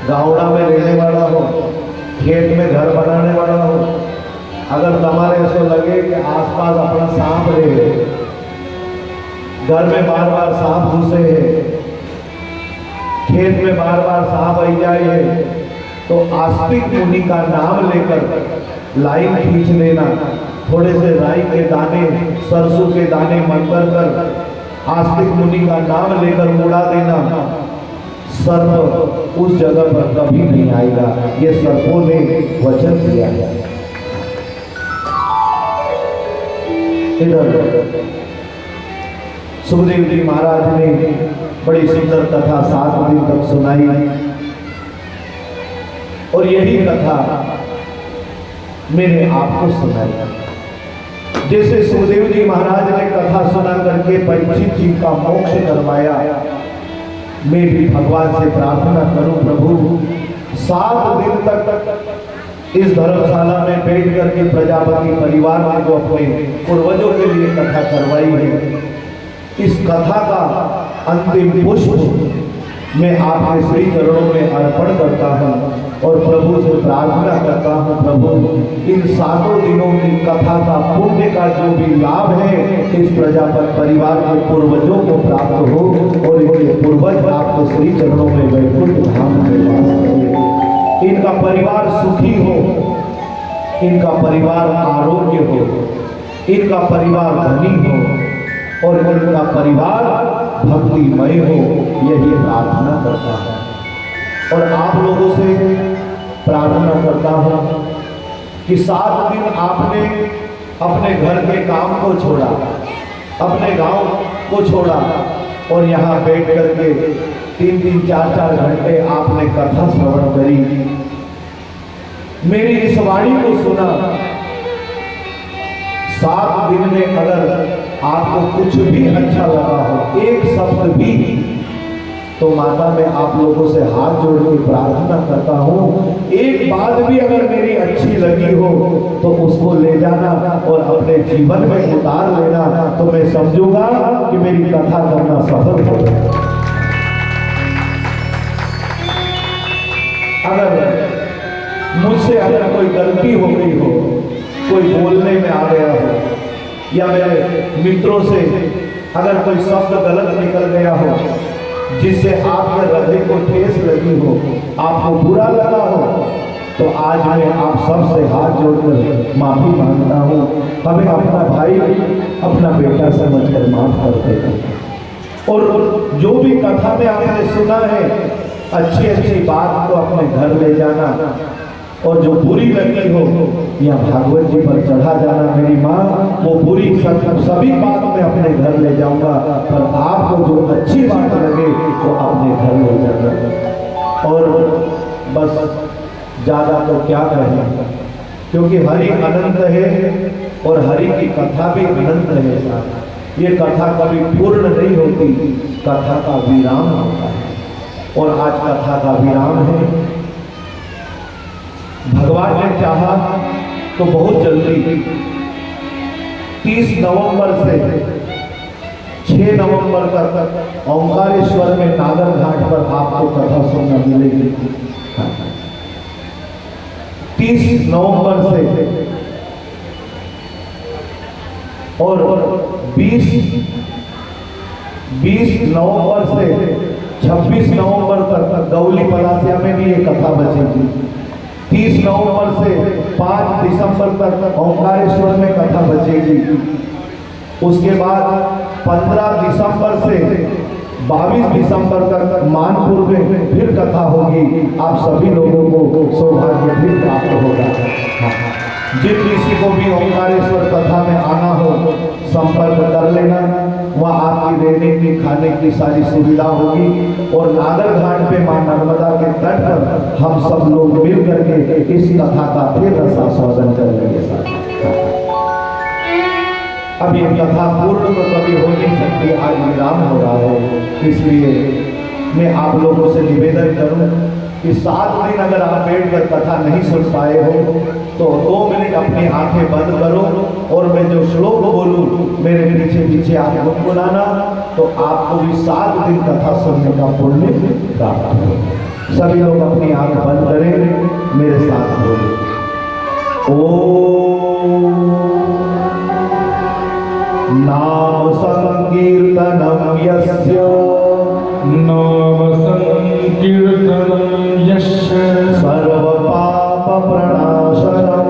गावड़ा में रहने वाला हो, खेत में घर बनाने वाला हो, अगर तुम्हारे ऐसा लगे कि आसपास अपना सांप रहे, घर में बार बार सांप घुसे है, खेत में बार बार सांप आई जाए है, तो आस्तिक मुनि का नाम लेकर लाइन खींच देना, थोड़े से राई के दाने, सरसों के दाने मंतर कर आस्तिक मुनि का नाम लेकर उड़ा देना, सर्प उस जगह पर कभी नहीं आएगा। ये सर्पों ने वचन दिया है। इधर सुखदेव जी महाराज ने बड़ी सुंदर कथा 7 दिन तक सुनाई, और यही कथा मैंने आपको सुनाई। जैसे सुखदेव जी महाराज ने कथा सुना करके परीक्षित जी का मोक्ष करवाया, मैं भी भगवान से प्रार्थना करूं, प्रभु 7 दिन तक इस धर्मशाला में बैठ करके प्रजापति परिवार ने जो अपने पूर्वजों के लिए कथा करवाई है, इस कथा का अंतिम पुष्प मैं आपके श्री चरणों में अर्पण करता हूं और प्रभु से प्रार्थना करता हूं, प्रभु इन 7 दिनों की कथा का पुण्य का जो भी लाभ है इस प्रजापति परिवार के पूर्वजों को प्राप्त हो और इनके पूर्वज आपके श्री चरणों में वैकुंठ धाम में वास करें। इनका परिवार सुखी हो, इनका परिवार आरोग्य हो, इनका परिवार धनी हो और इनका परिवार भक्तिमय हो, यही प्रार्थना करता है। और आप लोगों से प्रार्थना करता हूं कि 7 दिन आपने अपने घर के काम को छोड़ा, अपने गांव को छोड़ा और यहाँ बैठ करके 3-3, 4-4 घंटे आपने कथा श्रवण करी, मेरी इस वाणी को सुना। 7 दिन में अगर आपको कुछ भी अच्छा लगा हो, एक शब्द भी, तो माता मैं आप लोगों से हाथ जोड़ के प्रार्थना करता हूँ, एक बात भी अगर मेरी अच्छी लगी हो तो उसको ले जाना और अपने जीवन में उतार लेना, तो मैं समझूंगा कि मेरी कथा करना सफल हो गया। अगर मुझसे अगर कोई गलती हो गई हो, कोई बोलने में आ गया हो या मेरे मित्रों से अगर कोई शब्द गलत निकल गया हो जिससे आपके हृदय को ठेस लगी हो, आपको बुरा लगा हो, तो आज मैं आप सबसे हाथ जोड़कर माफी मांगता हूँ। हमें अपना भाई, अपना बेटा समझकर माफ कर देगा। और जो भी कथा में आपने सुना है, अच्छी अच्छी बात को अपने घर ले जाना और जो बुरी लगी हो या भागवत जी पर चढ़ा जाना, मेरी माँ वो बुरी सभी बात मैं अपने घर ले जाऊंगा, पर आपको जो अच्छी बात लगे वो अपने घर ले जाना। और बस ज़्यादा तो क्या कहें, क्योंकि हरि अनंत है और हरि की कथा भी अनंत है। ये कथा कभी पूर्ण नहीं होती, कथा का विराम होता है और आज कथा का विराम है। भगवान ने चाहा तो बहुत जल्दी 30 नवंबर से 6 नवंबर तक ओंकारेश्वर में नागर घाट पर आपको कथा सुनना मिलेगी। 30 नवंबर से और 20 नवंबर से 26 नवंबर तक गौली पलासिया में भी ये कथा बचेगी। 30 नवंबर से 5 दिसंबर तक ओंकारेश्वर में कथा बचेगी। उसके बाद 15 दिसंबर से 22 दिसंबर तक मानपुर में फिर कथा होगी। आप सभी लोगों को सौभाग्य भी प्राप्त होगा। जिन किसी को भी ओंकारेश्वर कथा में आना हो संपर्क कर लेना, वहाँ आपकी रहने की खाने की सारी सुविधा होगी। और नागर घाट पे मां नर्मदा के तट पर हम सब लोग मिल करके इस कथा का फिर रसास्वादन करेंगे। अब ये कथा पूर्ण तो कभी हो नहीं सकती, आज विराम हो रहा है। इसलिए मैं आप लोगों से निवेदन करूं कि 7 दिन अगर आप बैठकर कथा नहीं सुन पाए हो तो 2 मिनट अपनी आंखें बंद करो और मैं जो श्लोक बोलूं मेरे पीछे पीछे आप गुनगुनाना, तो आपको भी 7 दिन कथा सुनने का पुण्य प्राप्त होगा। सभी लोग अपनी आंख बंद करें, मेरे साथ बोले ओम नाम संकीर्तनम यस्य नाम संकीर्तनं यस्य सर्व पाप प्रणाशनम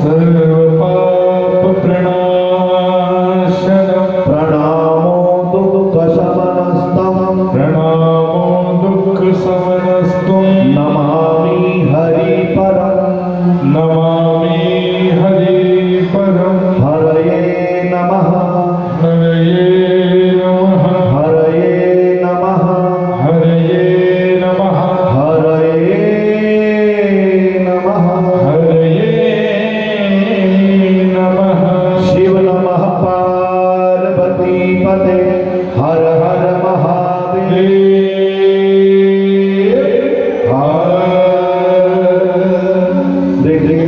सर्वपाप प्रणाशनम् प्रणामो दुःख शमनस्तम प्रणामो दुःखशमनस्त्वं नमामि हरि परम नमामि हरि परं हरये नमः हरये नमः हरये नमः हरये नमः हरये नमः हरये नमः शिव नमः पार्वती पते हर हर महादेव देखिए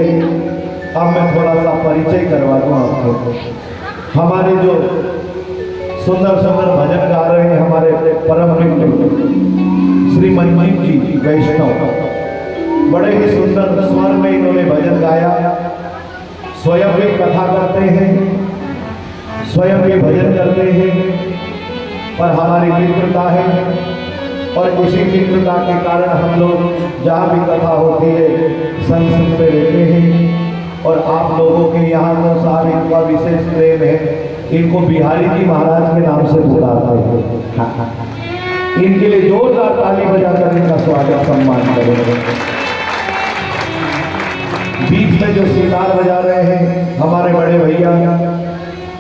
अब मैं थोड़ा सा परिचय करवा दूं आपको। हमारे जो सुंदर सुंदर भजन गा रहे हैं हमारे परम मित्र श्री मनजीत जी वैष्णव, बड़े ही सुंदर स्वर में इन्होंने भजन गाया। स्वयं भी कथा करते हैं, स्वयं भी भजन करते हैं, पर हमारी मित्रता है और इसी मित्रता के कारण हम लोग जहाँ भी कथा होती है संग सुनते रहते हैं। और आप लोगों के यहाँ तो साहब इनका विशेष प्रेम है, इनको बिहारी जी महाराज के नाम से बुलाते हैं। इनके लिए जोरदार ताली बजाकर इनका स्वागत सम्मान करेंगे। बीच में जो सितार बजा रहे हैं हमारे बड़े भैया,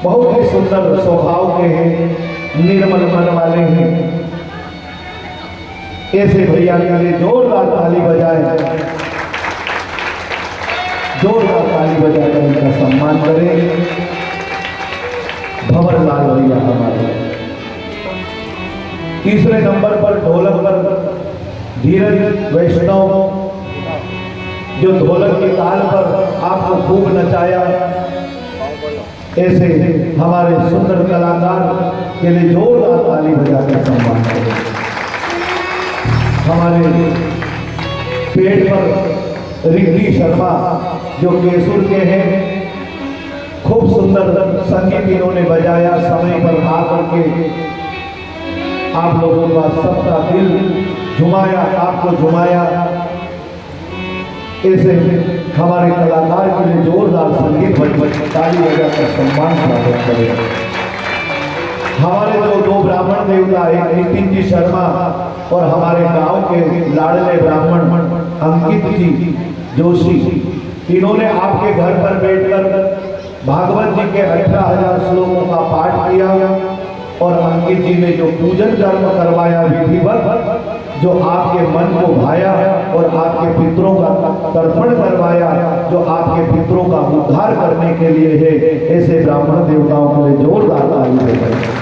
बहुत ही सुंदर स्वभाव के हैं, निर्मल मन वाले हैं। ऐसे भैया के लिए जोरदार ताली बजाएं, जोरदार ताली बजाकर इनका सम्मान करें। भंवरलाल भैया हमारे। तीसरे नंबर पर ढोलक पर धीरज वैष्णव, जो ढोलक की ताल पर आपको खूब नचाया। ऐसे हमारे सुंदर कलाकार के लिए जोरदार ताली बजाकर सम्मान करें। हमारे पेट पर रिद्धि शर्मा जो केसुर के हैं, खूब सुंदर संगीत इन्होंने बजाया, समय पर आ करके आप लोगों का सबका दिल झुमाया, आपको झुमाया। ऐसे हमारे कलाकार के लिए जोरदार संगीत ताली बजाकर सम्मान प्राप्त करें। हमारे जो दो ब्राह्मण देवता है, नितिन जी शर्मा और हमारे गांव के लाडले ब्राह्मण अंकित जी जोशी, इन्होंने आपके घर पर बैठकर भागवत जी के 18,000 श्लोकों का पाठ किया और अंकित जी ने जो पूजन कर्म करवाया विधिवत, जो आपके मन को भाया और आपके पितरों का तर्पण करवाया, जो आपके पितरों का उद्धार करने के लिए है। ऐसे ब्राह्मण देवताओं के लिए जोरदार ताली बजाएं।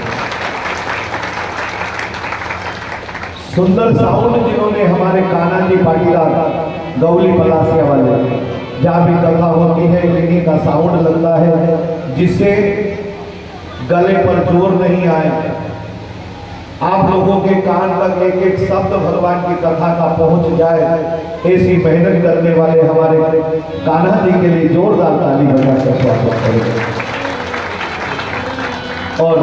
सुंदर साउंड जिन्होंने हमारे कान्हा जी पाटीदार गौली पलासिया वाले, जहाँ भी कथा होती है इन्हीं का साउंड लगता है, जिससे गले पर जोर नहीं आए, आप लोगों के कान तक एक एक शब्द भगवान की कथा का पहुंच जाए। ऐसी मेहनत करने वाले हमारे कान्हा जी के लिए जोरदार ताली बजाकर स्वागत करें। और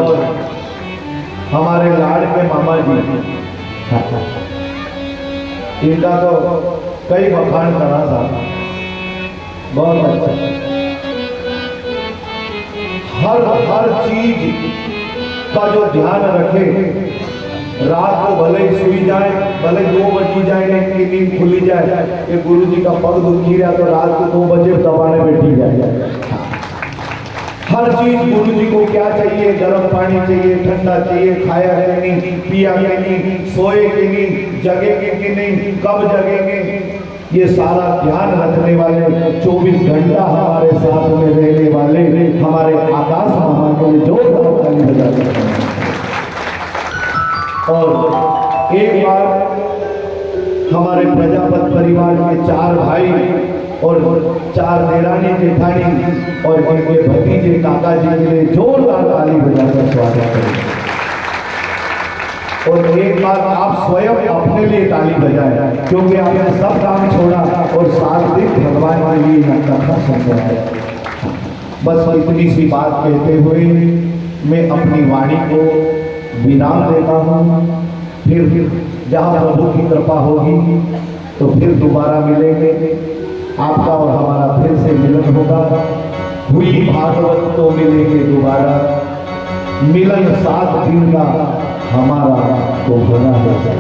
हमारे लाड के मामा जी, इनका तो कई बखान करा था, बहुत अच्छा। हर चीज का जो ध्यान रखे, रात को भले ही सुई जाए, भले 2 बजी जाए, इनकी नींद खुली जाए, ये गुरु जी का पग दुखी रहा तो रात को 2 बजे दबाने बैठी जाए। हर चीज गुरु जी को क्या चाहिए, गर्म पानी चाहिए, ठंडा चाहिए, खाया कि नहीं, पिया कि नहीं, सोए कि नहीं, जगेंगे कि नहीं, कब जगेंगे, ये सारा ध्यान रखने वाले 24 घंटा हमारे साथ में रहने वाले हमारे आकाश मामा के लिए जोरदार ताली बजाते हैं। और एक बार हमारे प्रजापत परिवार के 4 भाई और 4 देरानी जेठानी और इनके भतीजे काका जी के लिए जोरदार ताली बजाकर स्वागत करें। और एक बार आप स्वयं अपने लिए ताली बजाएं, क्योंकि आपने सब काम छोड़ा और 7 दिन भगवान के लिए यहाँ कथा सुन रहा है। बस इतनी सी बात कहते हुए मैं अपनी वाणी को विराम देता हूँ। फिर जहाँ प्रभु की कृपा होगी तो फिर दोबारा मिलेंगे, आपका और हमारा फिर से मिलन होगा। हुई भागवत तो मिलेंगे दोबारा, मिलन 7 दिन का हमारा तो बना होगा।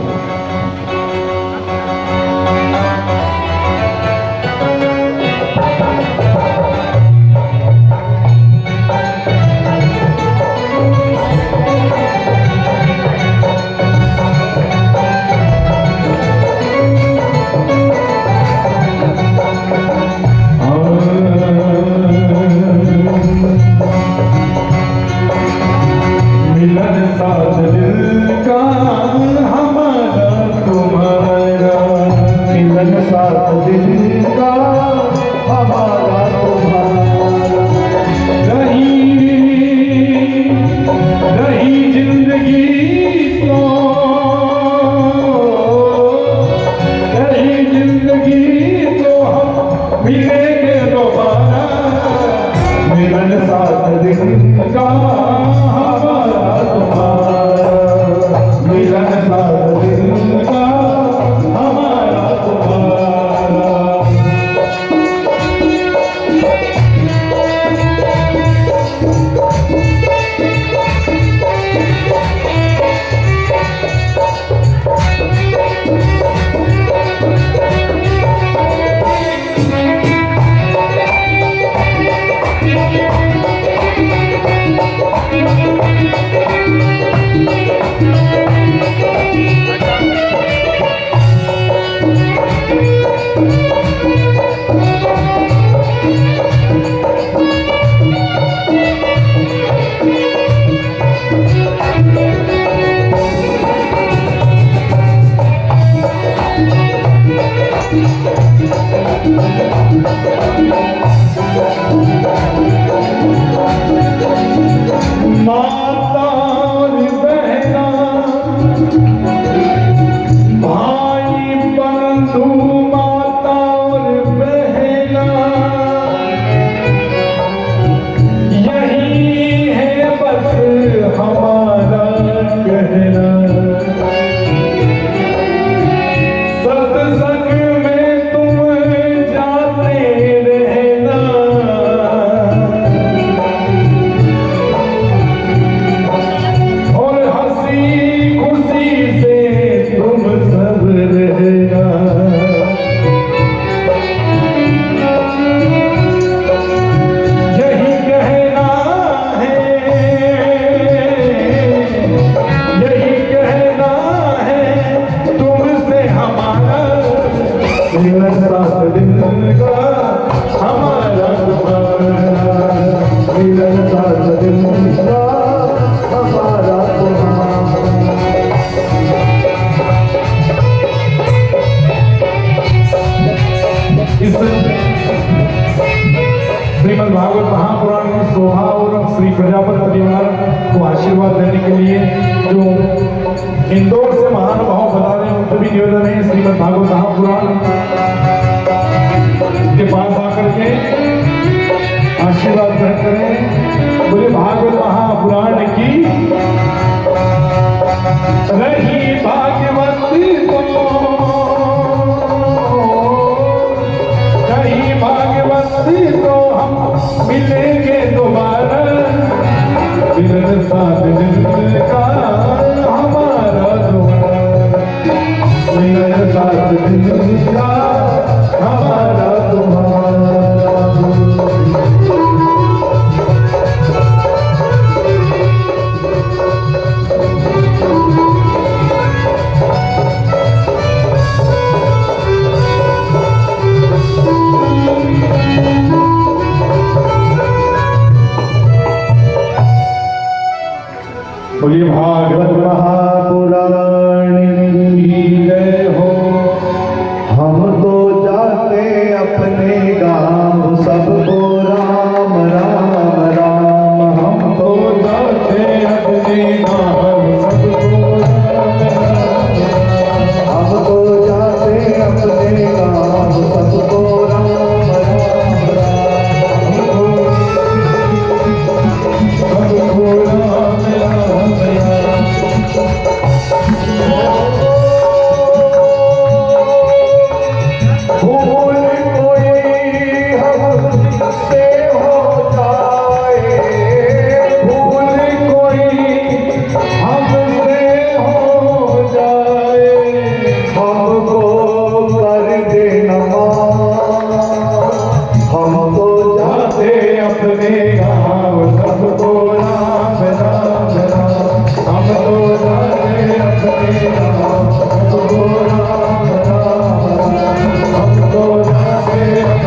श्रीमद् भागवत महापुराण में शोभा और श्री प्रजापति परिवार को आशीर्वाद देने के लिए जो इंदौर से महानुभाव बता रहे हैं उनसे भी निवेदन है श्रीमद् भागवत महापुराण के पास आकर के आशीर्वाद ग्रहण करें। बोले भागवत महापुराण की रही भाग्यवती तो रही भाग्यवती तो हम मिलेंगे दोबारा, मिलन 7 दिन का हमारा दोबारा, मिलन 7 दिन का हमारा दोबारा।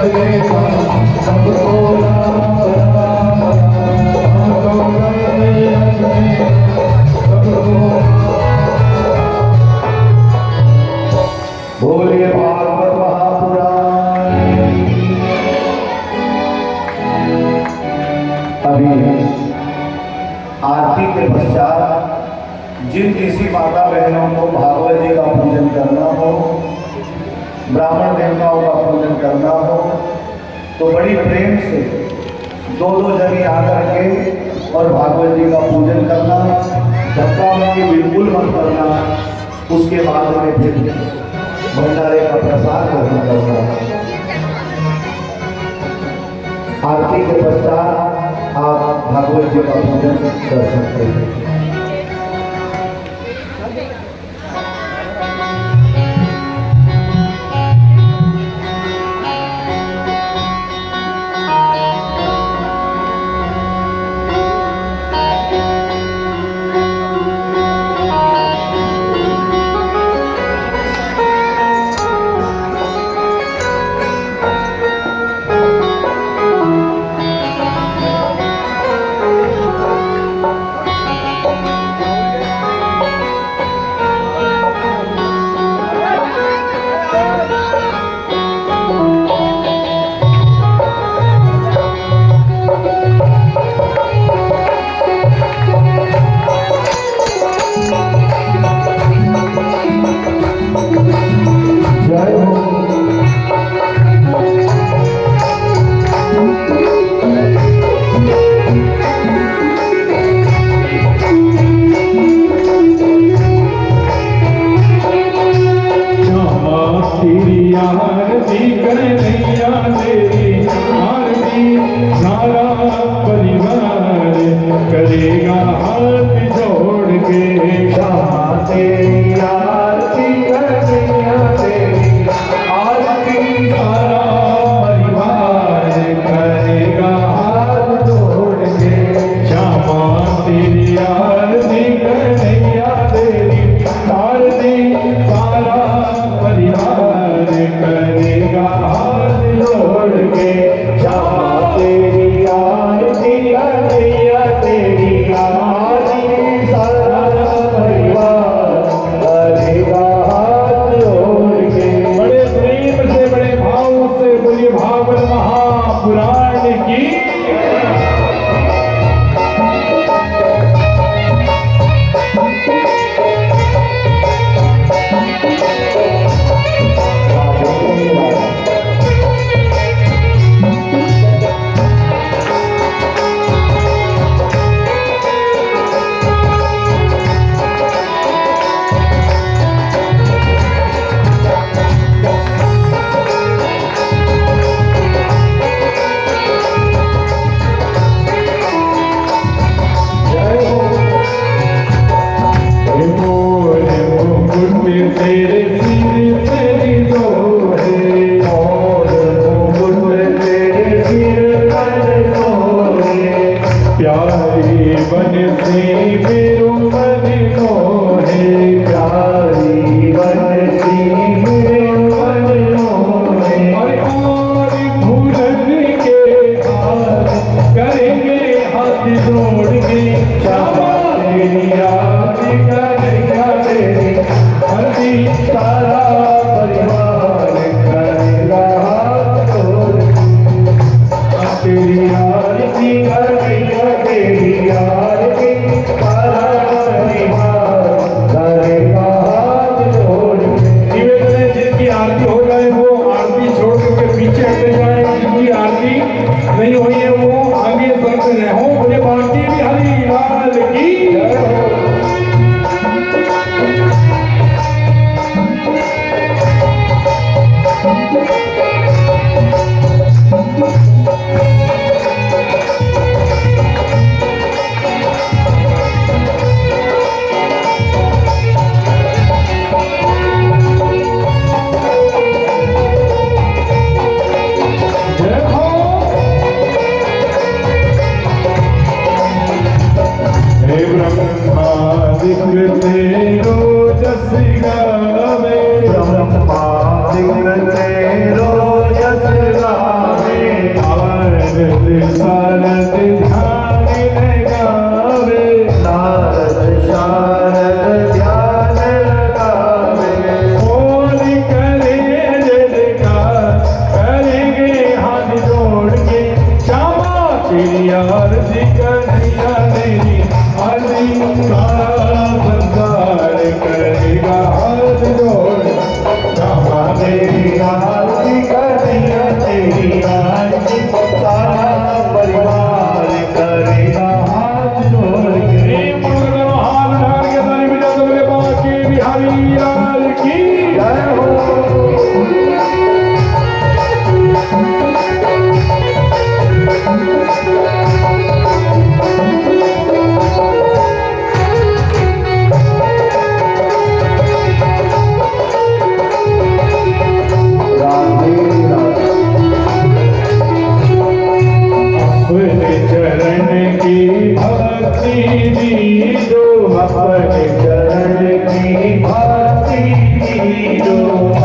देगा सबको राम राम हम तो गए सबको बोलिए भागवत महापुराण। अभी आरती के पश्चात जिन किसी माता बहनों को भागवत जी का पूजन करना हो, ब्राह्मण देवताओं का पूजन करना हो, तो बड़ी प्रेम से दो जने आकर के और भागवत जी का पूजन करना, धक्का मुक्की बिल्कुल मत करना। उसके बाद में फिर भंडारे का प्रसाद ग्रहण करना। आरती के पश्चात आप भागवत जी का पूजन कर सकते हैं। करेगा हाथ जोड़ के क्षमा तेरी आरती कन्हैया तेरी आरती सारा परिवार करेगा हाथ जोड़ के क्षमा तेरी आरती कन्हैया तेरी आरती सारा परिवार करेगा हाथ जोड़ के क्षमा तेरी आरती कन्हैया तेरी आरती सारा परिवार करेगा हाथ जोड़ के। बड़े प्रेम से बड़े भाव से बोलिए भागवत महापुराण की। तेरे सिर तेरी दो है और मुकुट तेरे सिर पर दो है प्यारी बनसी मेरो मन को है प्यारी बनसी मेरो मन को है और भूलन के हाथ करेंगे हाथ जोड़ के क्षमा तेरी आरती करेगा तेरी सारा परिवार करेगा हाथ जोड़ तेरी आरती करेगा तेरी आरती सारा परिवार करेगा हाथ जोड़। निवेदन है जिनकी आरती हो जाए वो आरती छोड़ करके पीछे हटे जाए, जिनकी आरती नहीं हुई है वो आगे बढ़ते रहे। हो बोले बाकी बिहारी लाल की जय हो। तेरी आरती कन्हैया तेरी आरती सारा संसार करेगा हाथ जोड़ श्यामा तेरी आरती कन्हैया तेरी आरती सारा परिवार करेगा हाथ जोड़ के। हाथ डाल के ताली बजा दो मेरे बाकी बिहारी लाल की जय हो। अपने चरण की भक्ति दीजो अपने चरण की भक्ति दीजो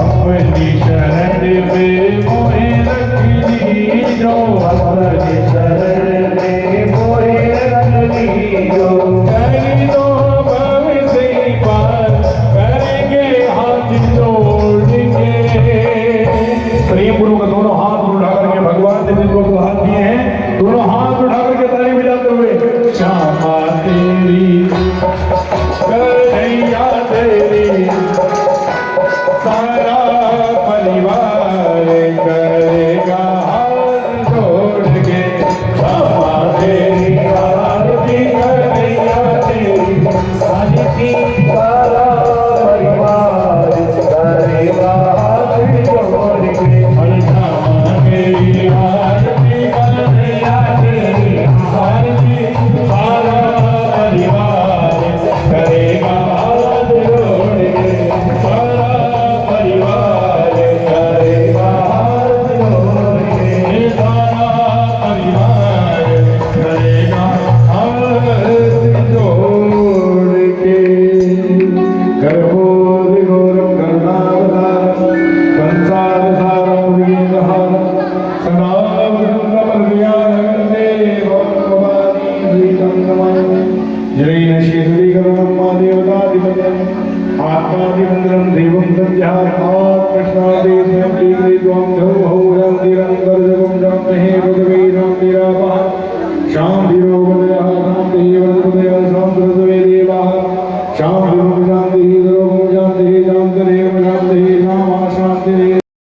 अपनी शरण में मोहे रख दीजो अपने शरण में मोहे रख दीजो कर दो भव से पार करेंगे हाथ जोड़ के। प्रेम पूर्वक दोनों हाथ उठा करके भगवान ने जिनको दो हाथ दिए हैं दोनों हाथ उठा करके ताली बजाते हुए श्यामा तेरी कन्हैया तेरी सारा परिवार करेगा हाथ जोड़ के। श्यामा तेरी आरती कन्हैया तेरी आरती सारा परिवार करेगा हाथ जोड़ के। श्यामा तेरी आरती कन्हैया तेरी आरती सारा परिवार करेगा हाथ जोड़ के। सारा परिवार करेगा हाथ जोड़ के। सारा परिवार करेगा हाथ जोड़ के। कर्पूर गौरम करुणावतारम संसार सारम वीरहारम सदा वसंतमर्यादवन्दे भगवानी श्रीतं नमामि। जैन श्रीकरणं मा देवताधिपत्यम् आत्मादिमन्त्रं देवं संध्यात् कृष्णादेशं श्रीद्वां